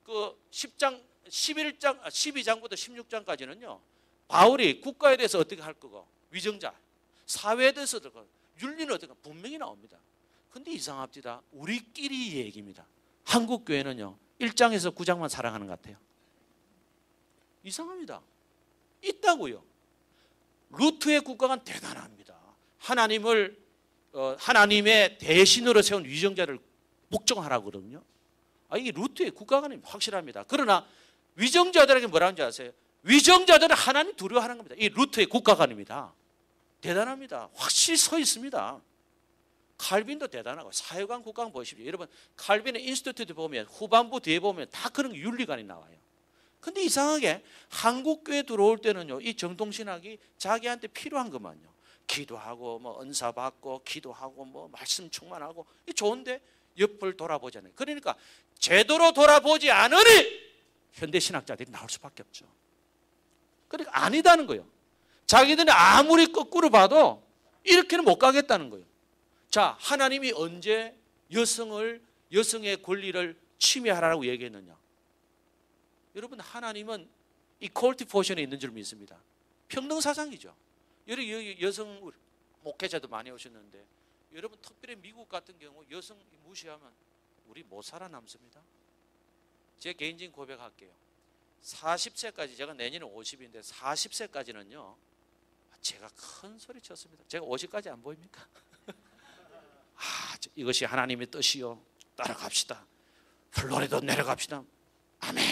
그 12장부터 16장까지는요. 바울이 국가에 대해서 어떻게 할 거고 위정자, 사회에 대해서 윤리는 어떻게 분명히 나옵니다. 그런데 이상합니다. 우리끼리 얘기입니다. 한국 교회는요. 1장에서 9장만 사랑하는 것 같아요. 이상합니다. 있다고요. 루트의 국가가 대단합니다. 하나님의 대신으로 세운 위정자를 복종하라고 그러거든요. 이게 루트의 국가관이 확실합니다. 그러나 위정자들에게 뭐라는 줄 아세요? 위정자들은 하나님 두려워하는 겁니다. 이 루트의 국가관입니다. 대단합니다. 확실히 서 있습니다. 칼빈도 대단하고 사회관 국가관 보십시오. 여러분 칼빈의 인스티튜트 보면 후반부 뒤에 보면 다 그런 윤리관이 나와요. 근데 이상하게 한국교회 들어올 때는요, 이 정통신학이 자기한테 필요한 것만요. 기도하고, 뭐, 은사 받고, 기도하고, 뭐, 말씀 충만하고, 이 좋은데 옆을 돌아보잖아요. 그러니까 제대로 돌아보지 않으니 현대신학자들이 나올 수밖에 없죠. 그러니까 아니다는 거예요. 자기들이 아무리 거꾸로 봐도 이렇게는 못 가겠다는 거예요. 자, 하나님이 언제 여성의 권리를 침해하라고 얘기했느냐? 여러분 하나님은 이퀄리티 포션에 있는 줄 믿습니다. 평등사상이죠. 여기 여성 목회자도 많이 오셨는데 여러분 특별히 미국 같은 경우 여성 무시하면 우리 못 살아남습니다. 제 개인적인 고백할게요. 40세까지 제가 내년에 50인데 40세까지는요. 제가 큰 소리 쳤습니다. 제가 50까지 안 보입니까? 이것이 하나님의 뜻이요. 따라갑시다. 플로리다 내려갑시다. 아멘.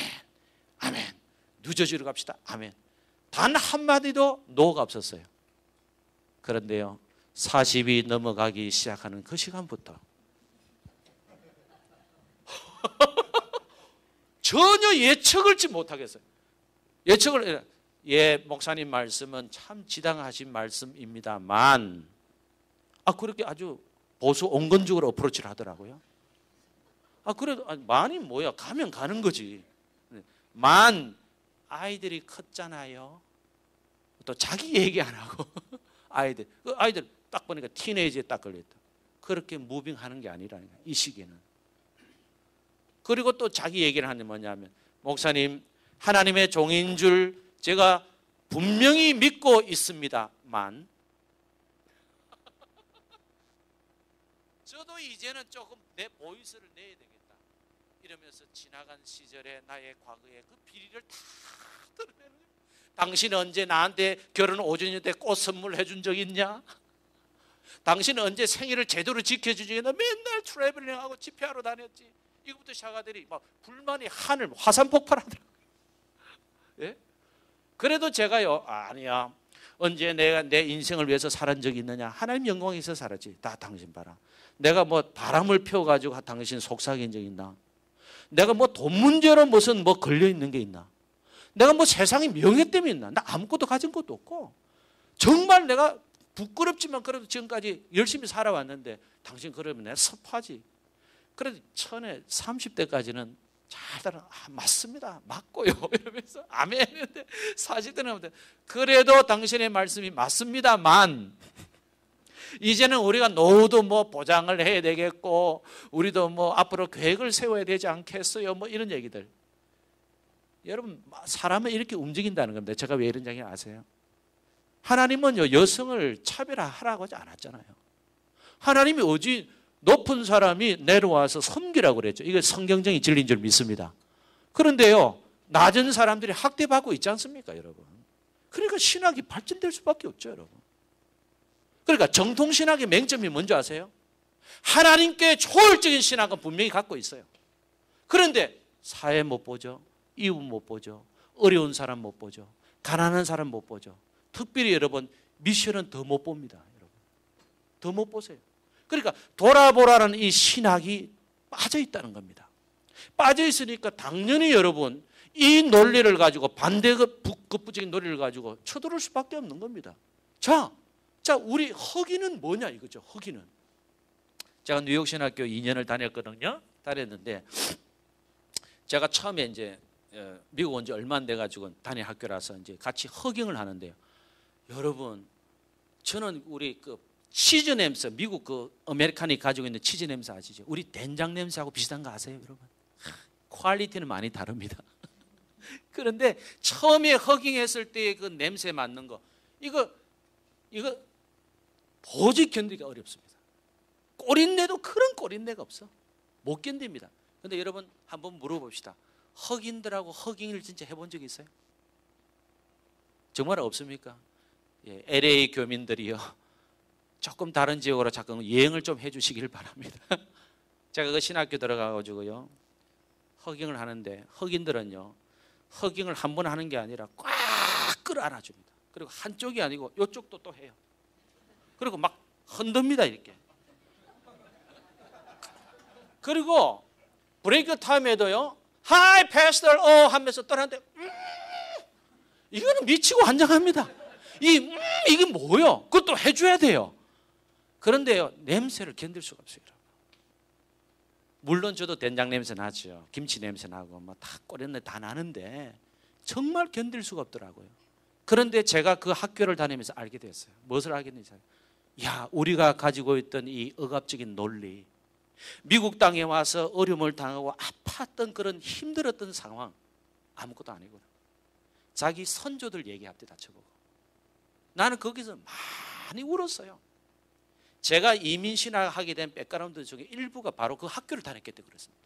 아멘. 뉴저지로 갑시다. 아멘. 단 한마디도 노가 없었어요. 그런데요. 40이 넘어가기 시작하는 그 시간부터 전혀 예측을 못하겠어요. 목사님 말씀은 참 지당하신 말씀입니다만 그렇게 아주 보수 온건적으로 어프로치를 하더라고요. 그래도 만이 뭐야? 가면 가는 거지. 만 아이들이 컸잖아요. 또 자기 얘기 안 하고 아이들 딱 보니까 티네이지에 딱 걸렸다. 그렇게 무빙하는 게 아니라는 거야, 이 시기는. 그리고 또 자기 얘기를 하는 게 뭐냐면, 목사님, 하나님의 종인 줄 제가 분명히 믿고 있습니다만 저도 이제는 조금 내 보이스를 내야 되겠다 이러면서 지나간 시절에 나의 과거의 그 비리를 다 드러내는 거예요. 당신 언제 나한테 결혼 5주년 때 꽃 선물해 준 적 있냐? 당신은 언제 생일을 제대로 지켜주지? 나 맨날 트래블링하고 집회하러 다녔지. 이거부터 샤가들이 막 불만이 하늘 화산 폭발하더라고요. 예? 그래도 제가요, 아니야. 언제 내가 내 인생을 위해서 살은 적이 있느냐? 하나님 영광에 있어 살았지. 다 당신 봐라. 내가 뭐 바람을 피워가지고 당신 속삭인 적 있나? 내가 뭐 돈 문제로 무슨 뭐 걸려 있는 게 있나? 내가 뭐 세상의 명예 때문에 있나? 나 아무것도 가진 것도 없고 정말 내가 부끄럽지만 그래도 지금까지 열심히 살아왔는데 당신 그러면 내가 섭하지. 그래도 천에 30대까지는 잘 따라 맞습니다. 맞고요. 이러면서 아멘 했는데 40대는 그래도 당신의 말씀이 맞습니다만 이제는 우리가 노후도 뭐 보장을 해야 되겠고 우리도 뭐 앞으로 계획을 세워야 되지 않겠어요? 뭐 이런 얘기들. 여러분 사람은 이렇게 움직인다는 겁니다. 제가 왜 이런 얘기 아세요? 하나님은요 여성을 차별화하라고 하지 않았잖아요. 하나님이 어찌 높은 사람이 내려와서 섬기라고 그랬죠. 이게 성경적인 진리인 줄 믿습니다. 그런데요 낮은 사람들이 학대받고 있지 않습니까, 여러분? 그러니까 신학이 발전될 수밖에 없죠, 여러분. 그러니까 정통신학의 맹점이 뭔지 아세요? 하나님께 초월적인 신학은 분명히 갖고 있어요. 그런데 사회 못 보죠. 이웃 못 보죠. 어려운 사람 못 보죠. 가난한 사람 못 보죠. 특별히 여러분 미션은 더 못 봅니다. 여러분. 더 못 보세요. 그러니까 돌아보라는 이 신학이 빠져 있다는 겁니다. 빠져 있으니까 당연히 여러분 이 논리를 가지고 반대급부적인 논리를 가지고 쳐들어올 수밖에 없는 겁니다. 자, 우리 허기는 뭐냐 이거죠. 허기는. 제가 뉴욕 신학교 2년을 다녔거든요. 다녔는데 제가 처음에 이제 미국 온 지 얼마 안 돼 가지고 다닌 학교라서 이제 같이 허경을 하는데요. 여러분, 저는 우리 그 치즈 냄새, 미국 그 아메리칸이 가지고 있는 치즈 냄새 아시죠? 우리 된장 냄새하고 비슷한 거 아세요, 여러분? 퀄리티는 많이 다릅니다. 그런데 처음에 허깅했을 때 그 냄새 맡는 거, 이거 도저히 견디기가 어렵습니다. 꼬린내도 그런 꼬린내가 없어. 못 견딥니다. 그런데 여러분 한번 물어봅시다. 흑인들하고 허깅을 진짜 해본 적이 있어요? 정말 없습니까? 예, LA 교민들이요. 조금 다른 지역으로 잠깐 여행을 좀 해주시길 바랍니다. 제가 그 신학교 들어가가지고요. 허깅을 하는데 흑인들은요. 허깅을 한 번 하는 게 아니라 꽉 끌어안아줍니다. 그리고 한쪽이 아니고 이쪽도 또 해요. 그리고 막 흔듭니다 이렇게. 그리고 브레이크 타임에도요. 하이 패스터 하면서 떠나는데 이거는 미치고 환장합니다. 이게 뭐예요? 그것도 해줘야 돼요. 그런데요 냄새를 견딜 수가 없어요. 물론 저도 된장 냄새 나죠. 김치 냄새 나고 뭐 다 꼬리냄새 다 나는데 정말 견딜 수가 없더라고요. 그런데 제가 그 학교를 다니면서 알게 됐어요. 무엇을 알게 됐는지. 야, 우리가 가지고 있던 이 억압적인 논리, 미국 땅에 와서 어려움을 당하고 아팠던 그런 힘들었던 상황 아무것도 아니거든. 자기 선조들 얘기합니다. 저보고. 나는 거기서 많이 울었어요. 제가 이민신학하게 된 백그라운드 중에 일부가 바로 그 학교를 다녔기 때문에 그렇습니다.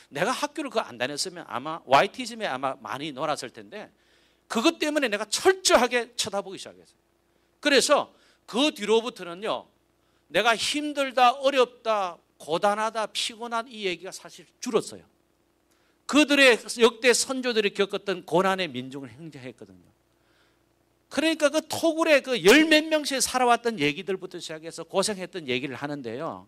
내가 학교를 안 다녔으면 아마 YT즘에 아마 많이 놀았을 텐데 그것 때문에 내가 철저하게 쳐다보기 시작했어요. 그래서 그 뒤로부터는요 내가 힘들다 어렵다 고단하다 피곤한 이 얘기가 사실 줄었어요. 그들의 역대 선조들이 겪었던 고난의 민중을 행정했거든요. 그러니까 그 토굴에 그 열 몇 명씩 살아왔던 얘기들부터 시작해서 고생했던 얘기를 하는데요.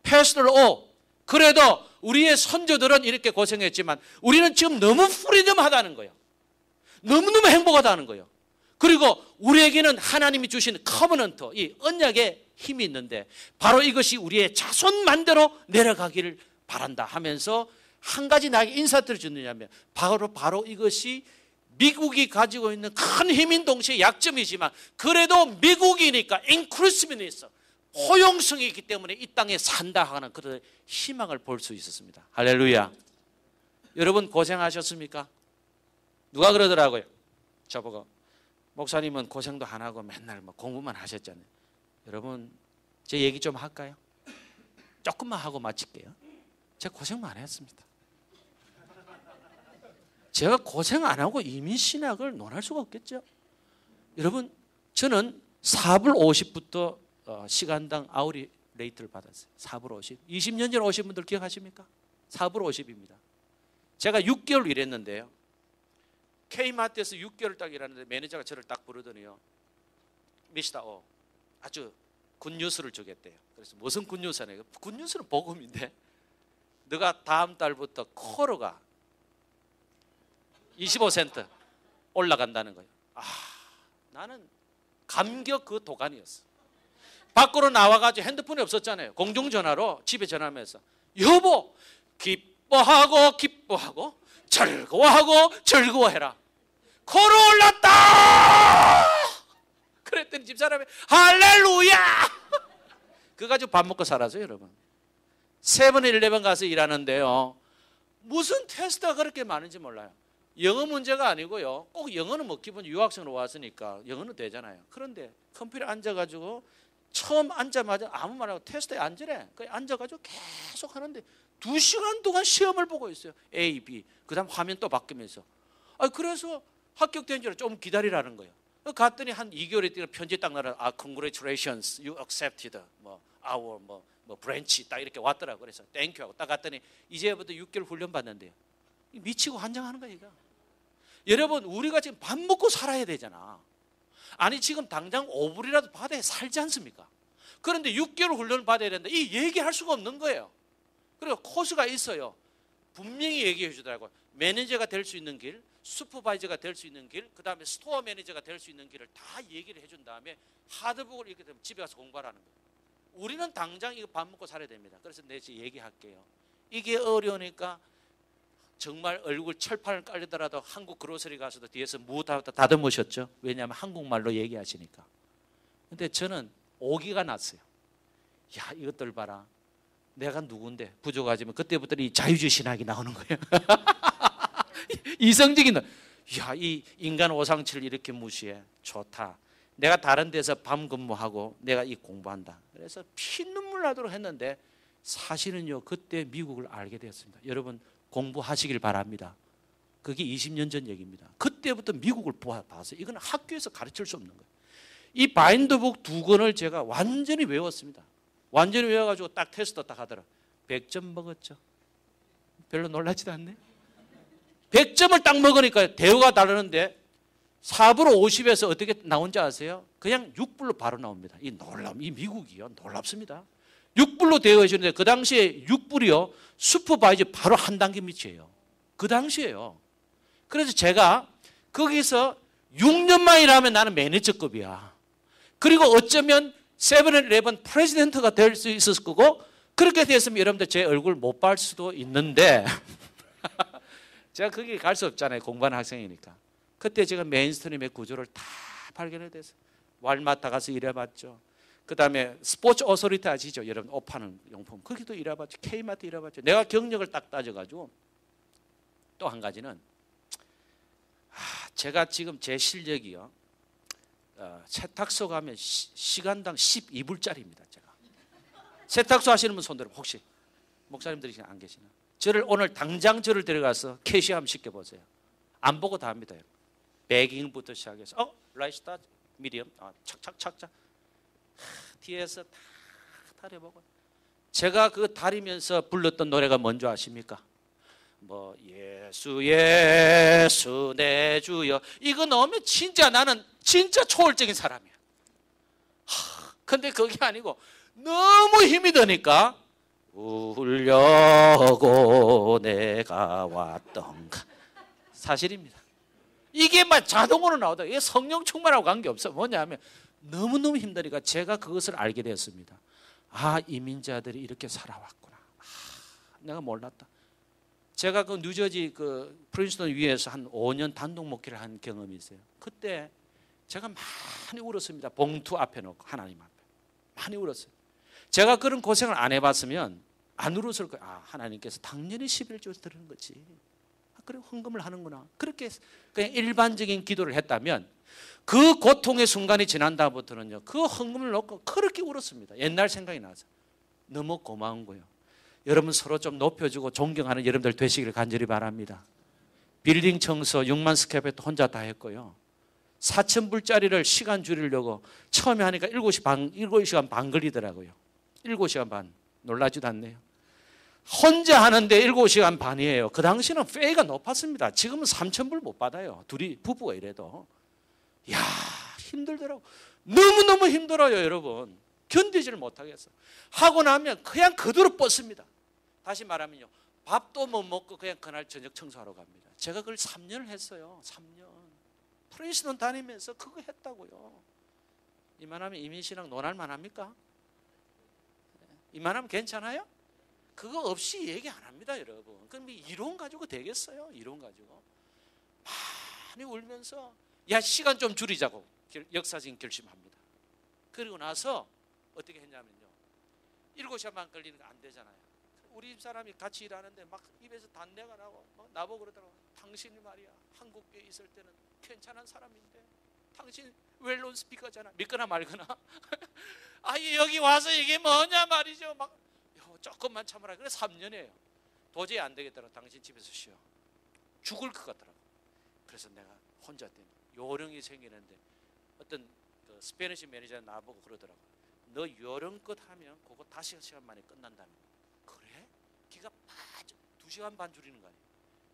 패스터 그래도 우리의 선조들은 이렇게 고생했지만 우리는 지금 너무 프리덤하다는 거예요. 너무너무 행복하다는 거예요. 그리고 우리에게는 하나님이 주신 커버넌트, 이 언약의 힘이 있는데 바로 이것이 우리의 자손만대로 내려가기를 바란다 하면서 한 가지 나에게 인사들을 주느냐면 바로 이것이 미국이 가지고 있는 큰 힘인 동시에 약점이지만 그래도 미국이니까 인클루시브니스 포용성이 있기 때문에 이 땅에 산다 하는 그런 희망을 볼 수 있었습니다. 할렐루야. 여러분 고생하셨습니까? 누가 그러더라고요. 저보고 목사님은 고생도 안 하고 맨날 뭐 공부만 하셨잖아요. 여러분 제 얘기 좀 할까요? 조금만 하고 마칠게요. 제가 고생 많이 했습니다. 제가 고생 안 하고 이민신학을 논할 수가 없겠죠. 여러분 저는 4불 50부터 시간당 아우리 레이트를 받았어요. 4불 50. 20년 전에 오신 분들 기억하십니까? 4불 50입니다. 제가 6개월 일했는데요. K마트에서 6개월 딱 일하는데 매니저가 저를 딱 부르더니요. 미스터 O 아주 굿뉴스를 주겠대요. 그래서 무슨 굿뉴스냐? 굿뉴스는 복음인데 너가 다음 달부터 코로가 25센트 올라간다는 거예요. 나는 감격 그 도가니였어. 밖으로 나와가지고 핸드폰이 없었잖아요. 공중전화로 집에 전화하면서 여보 기뻐하고 즐거워해라. 코로 올랐다. 그랬더니 집사람이 할렐루야. 그거 가지고 밥 먹고 살았어요. 여러분 세븐일레븐 가서 일하는데요. 무슨 테스트가 그렇게 많은지 몰라요. 영어 문제가 아니고요. 꼭 영어는 뭐 기본 유학생으로 왔으니까 영어는 되잖아요. 그런데 컴퓨터에 앉아가지고 처음 앉자마자 아무 말하고 테스트에 앉으래. 앉아가지고 계속 하는데 2시간 동안 시험을 보고 있어요. A, B. 그 다음 화면 또 바뀌면서. 그래서 합격된 줄 좀 기다리라는 거예요. 갔더니 한 2개월에 뛰어 편지 딱 나라. Congratulations, you accepted. Our branch 딱 이렇게 왔더라고. 그래서 땡큐 하고 딱 갔더니 이제부터 6개월 훈련 받는데요. 미치고 환장하는 거야, 이거. 여러분, 우리가 지금 밥 먹고 살아야 되잖아. 아니, 지금 당장 5불이라도 받아야 살지 않습니까? 그런데 6개월 훈련을 받아야 되는데 이 얘기할 수가 없는 거예요. 그리고 코스가 있어요. 분명히 얘기해 주더라고요. 매니저가 될 수 있는 길, 슈퍼바이저가 될 수 있는 길, 그 다음에 스토어 매니저가 될 수 있는 길을 다 얘기를 해준 다음에 하드북을 이렇게 되면 집에 가서 공부하라는 거예요. 우리는 당장 이거 밥 먹고 살아야 됩니다. 그래서 내가 얘기할게요. 이게 어려우니까 정말 얼굴 철판을 깔리더라도 한국 그로서리 가서도 뒤에서 무 다듬으셨죠. 왜냐하면 한국말로 얘기하시니까. 근데 저는 오기가 났어요. 야, 이것들 봐라. 내가 누군데 부족하지만 그때부터 이 자유주의 신학이 나오는 거예요. 이성적인 야, 이 인간 오상치를 이렇게 무시해. 좋다. 내가 다른 데서 밤 근무하고 내가 이 공부한다. 그래서 피눈물 나도록 했는데 사실은요, 그때 미국을 알게 되었습니다. 여러분 공부하시길 바랍니다. 그게 20년 전 얘기입니다. 그때부터 미국을 봤어요. 이건 학교에서 가르칠 수 없는 거예요. 이 바인드북 2권을 제가 완전히 외웠습니다. 완전히 외워가지고 딱 테스트 딱 하더라. 100점 먹었죠. 별로 놀라지도 않네. 100점을 딱 먹으니까 대우가 다르는데 4불 50에서 어떻게 나온지 아세요? 그냥 6불로 바로 나옵니다. 이 미국이요. 놀랍습니다. 6불로 되어 있는데 그 당시에 6불이요. 슈퍼바이저 바로 한 단계 밑이에요. 그 당시에요. 그래서 제가 거기서 6년만 일하면 나는 매니저급이야. 그리고 어쩌면 세븐일레븐 프레지던트가 될 수 있었을 거고, 그렇게 됐으면 여러분들 제 얼굴 못 볼 수도 있는데 제가 거기 갈 수 없잖아요. 공부하는 학생이니까. 그때 제가 메인스트림의 구조를 다 발견해 됐어요. 왈마트 가서 일해봤죠. 그 다음에 스포츠 어소리티 아시죠? 여러분 옷 파는 용품. 거기도 일해봤죠. K마트 일해봤죠. 내가 경력을 딱 따져가지고 또 한 가지는 제가 지금 제 실력이요. 세탁소 가면 시간당 12불짜리입니다. 제가. 세탁소 하시는 분 손들어. 혹시 목사님들이 안 계시나? 오늘 당장 저를 데려가서 캐시함 한번 시켜보세요. 안 보고 다 합니다. 배깅부터 시작해서 라이스타 미디엄 착착착착 뒤에서 다 다려보고. 제가 그 다리면서 불렀던 노래가 뭔지 아십니까? 예수 예수 내 주여. 이거 넣으면 진짜 나는 진짜 초월적인 사람이야. 근데 그게 아니고 너무 힘이 드니까 울려고 내가 왔던가. 사실입니다. 이게 막 자동으로 나오다. 이게 성령 충만하고 관계없어. 뭐냐면 너무너무 힘드니까 제가 그것을 알게 되었습니다. 이민자들이 이렇게 살아왔구나. 내가 몰랐다. 제가 그 뉴저지 그 프린스턴 위에서 한 5년 단독 목회를 한 경험이 있어요. 그때 제가 많이 울었습니다. 봉투 앞에 놓고 하나님 앞에 많이 울었어요. 제가 그런 고생을 안 해봤으면 안 울었을 거예요. 아, 하나님께서 당연히 11조 드리는 거지. 아, 그래 헌금을 하는구나. 그렇게 그냥 일반적인 기도를 했다면 그 고통의 순간이 지난 다음부터는요, 그 헌금을 놓고 그렇게 울었습니다. 옛날 생각이 나서 너무 고마운 거예요. 여러분 서로 좀 높여주고 존경하는 여러분들 되시길 간절히 바랍니다. 빌딩 청소 6만 스퀘어피트 혼자 다 했고요. 4,000불짜리를 시간 줄이려고 처음에 하니까 7시간 반 걸리더라고요. 7시간 반. 놀라지도 않네요. 혼자 하는데 7시간 반이에요. 그 당시는 페이가 높았습니다. 지금은 3,000불 못 받아요. 둘이 부부가 이래도. 이야, 힘들더라고. 너무너무 힘들어요, 여러분. 견디지를 못하겠어. 하고 나면 그냥 그대로 뻗습니다. 다시 말하면요, 밥도 못 먹고 그냥 그날 저녁 청소하러 갑니다. 제가 그걸 3년을 했어요. 3년. 프린스턴 다니면서 그거 했다고요. 이만하면 이민씨랑 논할만 합니까? 이만하면 괜찮아요? 그거 없이 얘기 안 합니다, 여러분. 그럼 이론 가지고 되겠어요? 이론 가지고. 많이 울면서 야, 시간 좀 줄이자고 역사적인 결심합니다. 그리고 나서 어떻게 했냐면요, 7시간 반 걸리는 거 안 되잖아요. 우리 집 사람이 같이 일하는데 막 입에서 단내가 나고 나보고 그러더라고. 당신이 말이야, 한국에 있을 때는 괜찮은 사람인데 당신 웰론 스피커잖아. 믿거나 말거나. 아니 여기 와서 이게 뭐냐 말이죠. 막 조금만 참으라. 그래 3년이에요. 도저히 안 되겠더라고. 당신 집에서 쉬어. 죽을 것 같더라고. 그래서 내가 혼자 때문에 요령이 생기는데 어떤 그 스페니시 매니저 나보고 그러더라고. 너 요령껏 하면 그거 5시간 만에 끝난다는 거야. 그래? 기가 빠져. 2시간 반 줄이는 거 아니에요.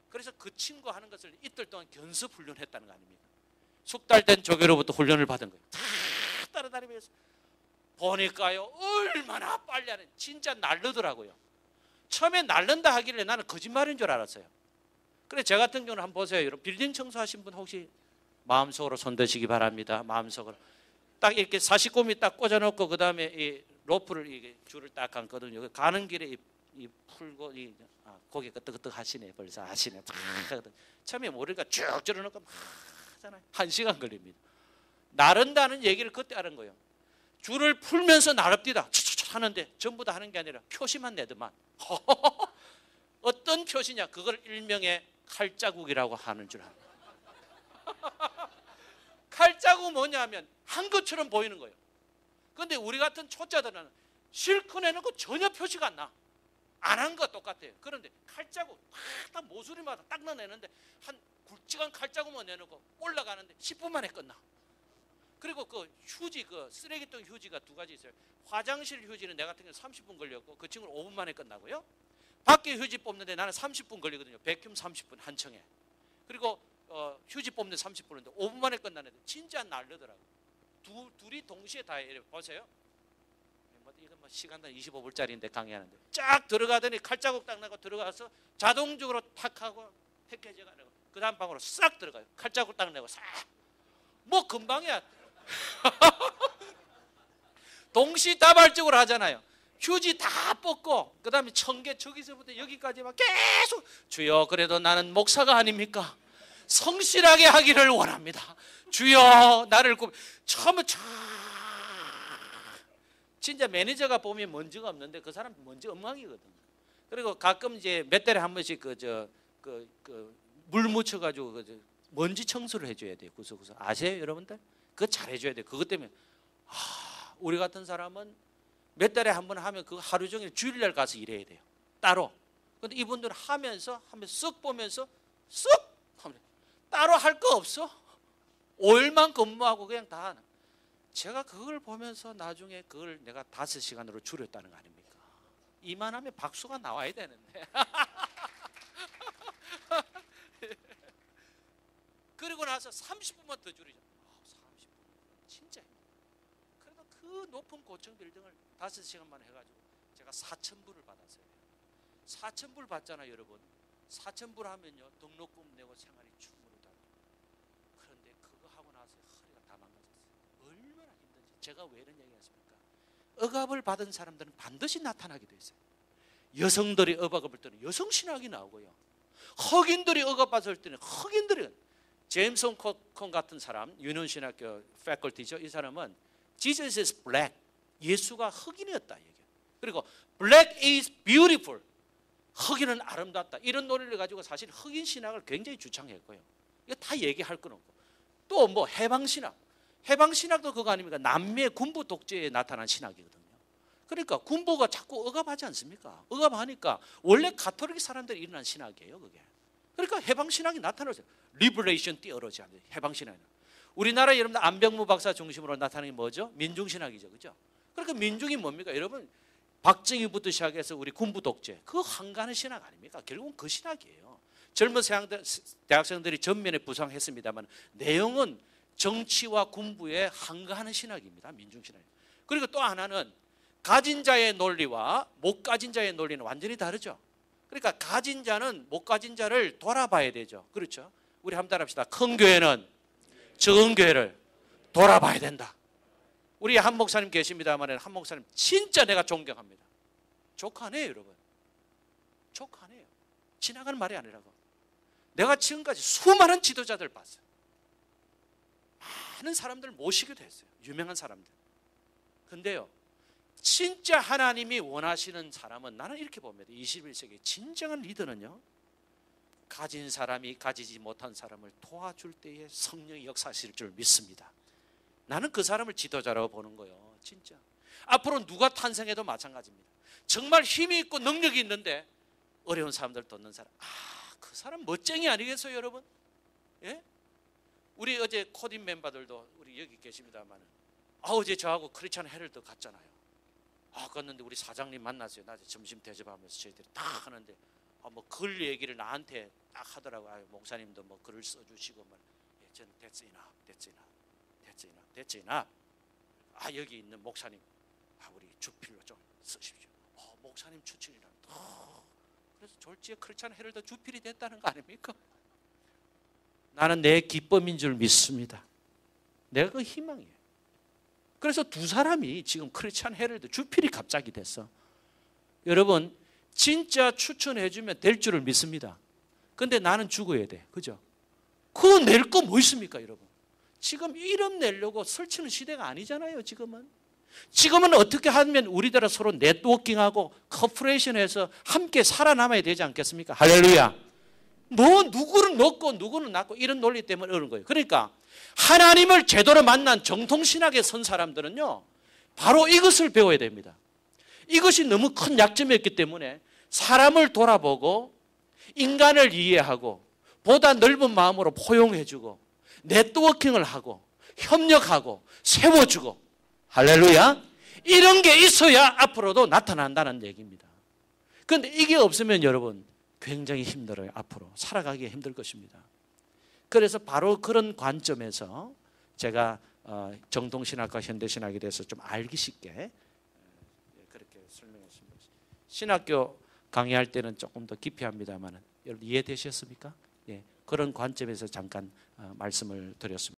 그래서 그 친구 하는 것을 이틀 동안 견습 훈련했다는 거 아닙니까? 숙달 된 조교로부터 훈련을 받은 거예요. 다 따라다니면서 보니까요, 얼마나 빨리 하는, 진짜 날르더라고요. 처음에 날른다 하길래 나는 거짓말인 줄 알았어요. 그래 제 같은 경우는 한번 보세요. 여러분 빌딩 청소하신 분 혹시 마음속으로 손드시기 바랍니다. 마음속으로 딱 이렇게 49미 딱 꽂아놓고 그 다음에 이 로프를 이게 줄을 딱 감거든요. 가는 길에 이 풀고 고개 끄떡끄떡 하시네. 벌써 하시네. 처음에 모르니까 쭉 줄여놓고 막 하잖아요. 1시간 걸립니다. 나른다는 얘기를 그때 알은 거예요. 줄을 풀면서 나릅디다 하는데 전부 다 하는 게 아니라 표시만 내더만. 어떤 표시냐? 그걸 일명의 칼자국이라고 하는 줄 알아요. 칼자국 뭐냐면 한 것처럼 보이는 거예요. 그런데 우리 같은 초짜들은 실컷 내놓고 전혀 표시가 안 나. 안 한 거 똑같아요. 그런데 칼자국 딱 모서리마다 딱 내는데 한 굵직한 칼자국만 내놓고 올라가는데 10분 만에 끝나. 그리고 그 휴지, 그 쓰레기통 휴지가 2가지 있어요. 화장실 휴지는 내 같은 경우는 30분 걸렸고 그 친구는 5분 만에 끝나고요. 밖에 휴지 뽑는데 나는 30분 걸리거든요. 백큐ම් 30분 한 청에. 그리고 휴지 뽑는데 30분인데 5분 만에 끝나는데 진짜 날르더라고. 둘이 동시에 다 해요. 보세요. 이건 뭐 시간당 25불짜리인데 강의하는데 쫙 들어가더니 칼자국 딱 나고 들어가서 자동적으로 탁 하고 패키지가 나고 그 다음 방으로 싹 들어가요. 칼자국 딱 내고 싹. 뭐 금방이야. 동시다발적으로 하잖아요. 휴지 다 뽑고 그 다음에 청개 저기서부터 여기까지 막 계속 주여 그래도 나는 목사가 아닙니까? 성실하게 하기를 원합니다. 주여 나를 처음에 진짜 매니저가 보면 먼지가 없는데 그 사람 먼지 엉망이거든. 그리고 가끔 이제 몇 달에 한 번씩 물 묻혀가지고 먼지 청소를 해줘야 돼요. 구석구석 아세요, 여러분들? 그거 잘 해줘야 돼요. 그것 때문에 우리 같은 사람은 몇 달에 한 번 하면 그 하루 종일 주일날 가서 일해야 돼요. 따로. 근데 이분들은 하면서 쓱 보면서 쓱 하면 따로 할 거 없어. 5일만 근무하고 그냥 다 하는. 제가 그걸 보면서 나중에 그걸 내가 5시간으로 줄였다는 거 아닙니까? 이만하면 박수가 나와야 되는데. 그리고 나서 30분만 더 줄이자. 30분. 진짜 힘들어요. 그래도 그 높은 고층 빌딩을 5시간 만에 해가지고 제가 4,000불을 받았어요. 4,000불 받잖아요, 여러분. 4,000불 하면요 등록금 내고 생활이 충분히 다. 그런데 그거 하고 나서 허리가 다 망가졌어요. 얼마나 힘든지. 제가 왜 이런 얘기했습니까? 억압을 받은 사람들은 반드시 나타나게 돼 있어요. 여성들이 억압을 때는 여성 신학이 나오고요. 흑인들이 억압받을 때는 흑인들이, 제임스 홈콘 같은 사람, 유년신학교 패컬티죠. 이 사람은 Jesus is black, 예수가 흑인이었다 얘기해요. 그리고 black is beautiful, 흑인은 아름답다. 이런 논리를 가지고 사실 흑인 신학을 굉장히 주창했고요. 이거 다 얘기할 건 없고, 또 뭐 해방신학, 해방신학도 그거 아닙니까? 남미의 군부 독재에 나타난 신학이거든요. 그러니까 군부가 자꾸 억압하지 않습니까? 억압하니까 원래 가톨릭 사람들이 일어난 신학이에요, 그게. 그러니까 해방신학이 나타났어요. 리버레이션 띠어러지 하는 해방신학이. 우리나라 여러분들 안병무 박사 중심으로 나타나는 게 뭐죠? 민중신학이죠, 그죠? 그러니까 민중이 뭡니까? 여러분, 박정희부터 시작해서 우리 군부 독재, 그 한가하는 신학 아닙니까? 결국은 그 신학이에요. 젊은 대학생들이 전면에 부상했습니다만 내용은 정치와 군부의 한가하는 신학입니다. 민중신학. 그리고 또 하나는 가진 자의 논리와 못 가진 자의 논리는 완전히 다르죠. 그러니까 가진 자는 못 가진 자를 돌아봐야 되죠. 그렇죠? 우리 한번 따라합시다. 큰 교회는 적은 교회를 돌아봐야 된다. 우리 한 목사님 계십니다만 한 목사님 진짜 내가 존경합니다. 족하네요, 여러분. 족하네요. 지나가는 말이 아니라고. 내가 지금까지 수많은 지도자들 봤어요. 많은 사람들 모시기도 했어요. 유명한 사람들. 근데요, 진짜 하나님이 원하시는 사람은 나는 이렇게 봅니다. 21세기 진정한 리더는요, 가진 사람이 가지지 못한 사람을 도와줄 때에 성령이 역사하실 줄 믿습니다. 나는 그 사람을 지도자라고 보는 거예요. 진짜. 앞으로 누가 탄생해도 마찬가지입니다. 정말 힘이 있고 능력이 있는데 어려운 사람들 돕는 사람, 그 사람 멋쟁이 아니겠어요, 여러분? 예? 우리 어제 코딘 멤버들도 우리 여기 계십니다만, 어제 저하고 크리스찬 헤럴드 갔잖아요. 갔는데 우리 사장님 만났어요. 낮에 점심 대접하면서 저희들이 다 하는데 뭐 글 얘기를 나한테 딱 하더라고요. 목사님도 뭐 글을 써주시고 뭐, 저는 that's enough. 여기 있는 목사님, 우리 주필로 좀 쓰십시오. 목사님 추천이라. 그래서 졸지에 크리스찬 헤럴드 주필이 됐다는 거 아닙니까? 나는 내 기쁨인 줄 믿습니다. 내가 그 희망이에요. 그래서 두 사람이 지금 크리스찬 헤럴드 주필이 갑자기 됐어. 여러분, 진짜 추천해주면 될 줄을 믿습니다. 근데 나는 죽어야 돼. 그죠? 그거 낼 거 뭐 있습니까, 여러분? 지금 이름 내려고 설치는 시대가 아니잖아요, 지금은. 지금은 어떻게 하면 우리들은 서로 네트워킹하고 커퍼레이션해서 함께 살아남아야 되지 않겠습니까? 할렐루야. 뭐 누구는 넣고 누구는 낳고 이런 논리 때문에 그런 거예요. 그러니까 하나님을 제대로 만난 정통신학에 선 사람들은요, 바로 이것을 배워야 됩니다. 이것이 너무 큰 약점이었기 때문에 사람을 돌아보고 인간을 이해하고 보다 넓은 마음으로 포용해주고 네트워킹을 하고 협력하고 세워주고, 할렐루야, 이런 게 있어야 앞으로도 나타난다는 얘기입니다. 그런데 이게 없으면 여러분 굉장히 힘들어요. 앞으로 살아가기 힘들 것입니다. 그래서 바로 그런 관점에서 제가 정통신학과 현대신학에 대해서 좀 알기 쉽게 그렇게 설명했습니다. 신학교 강의할 때는 조금 더 깊이 합니다만 여러분 이해되셨습니까? 예, 그런 관점에서 잠깐 말씀을 드렸습니다.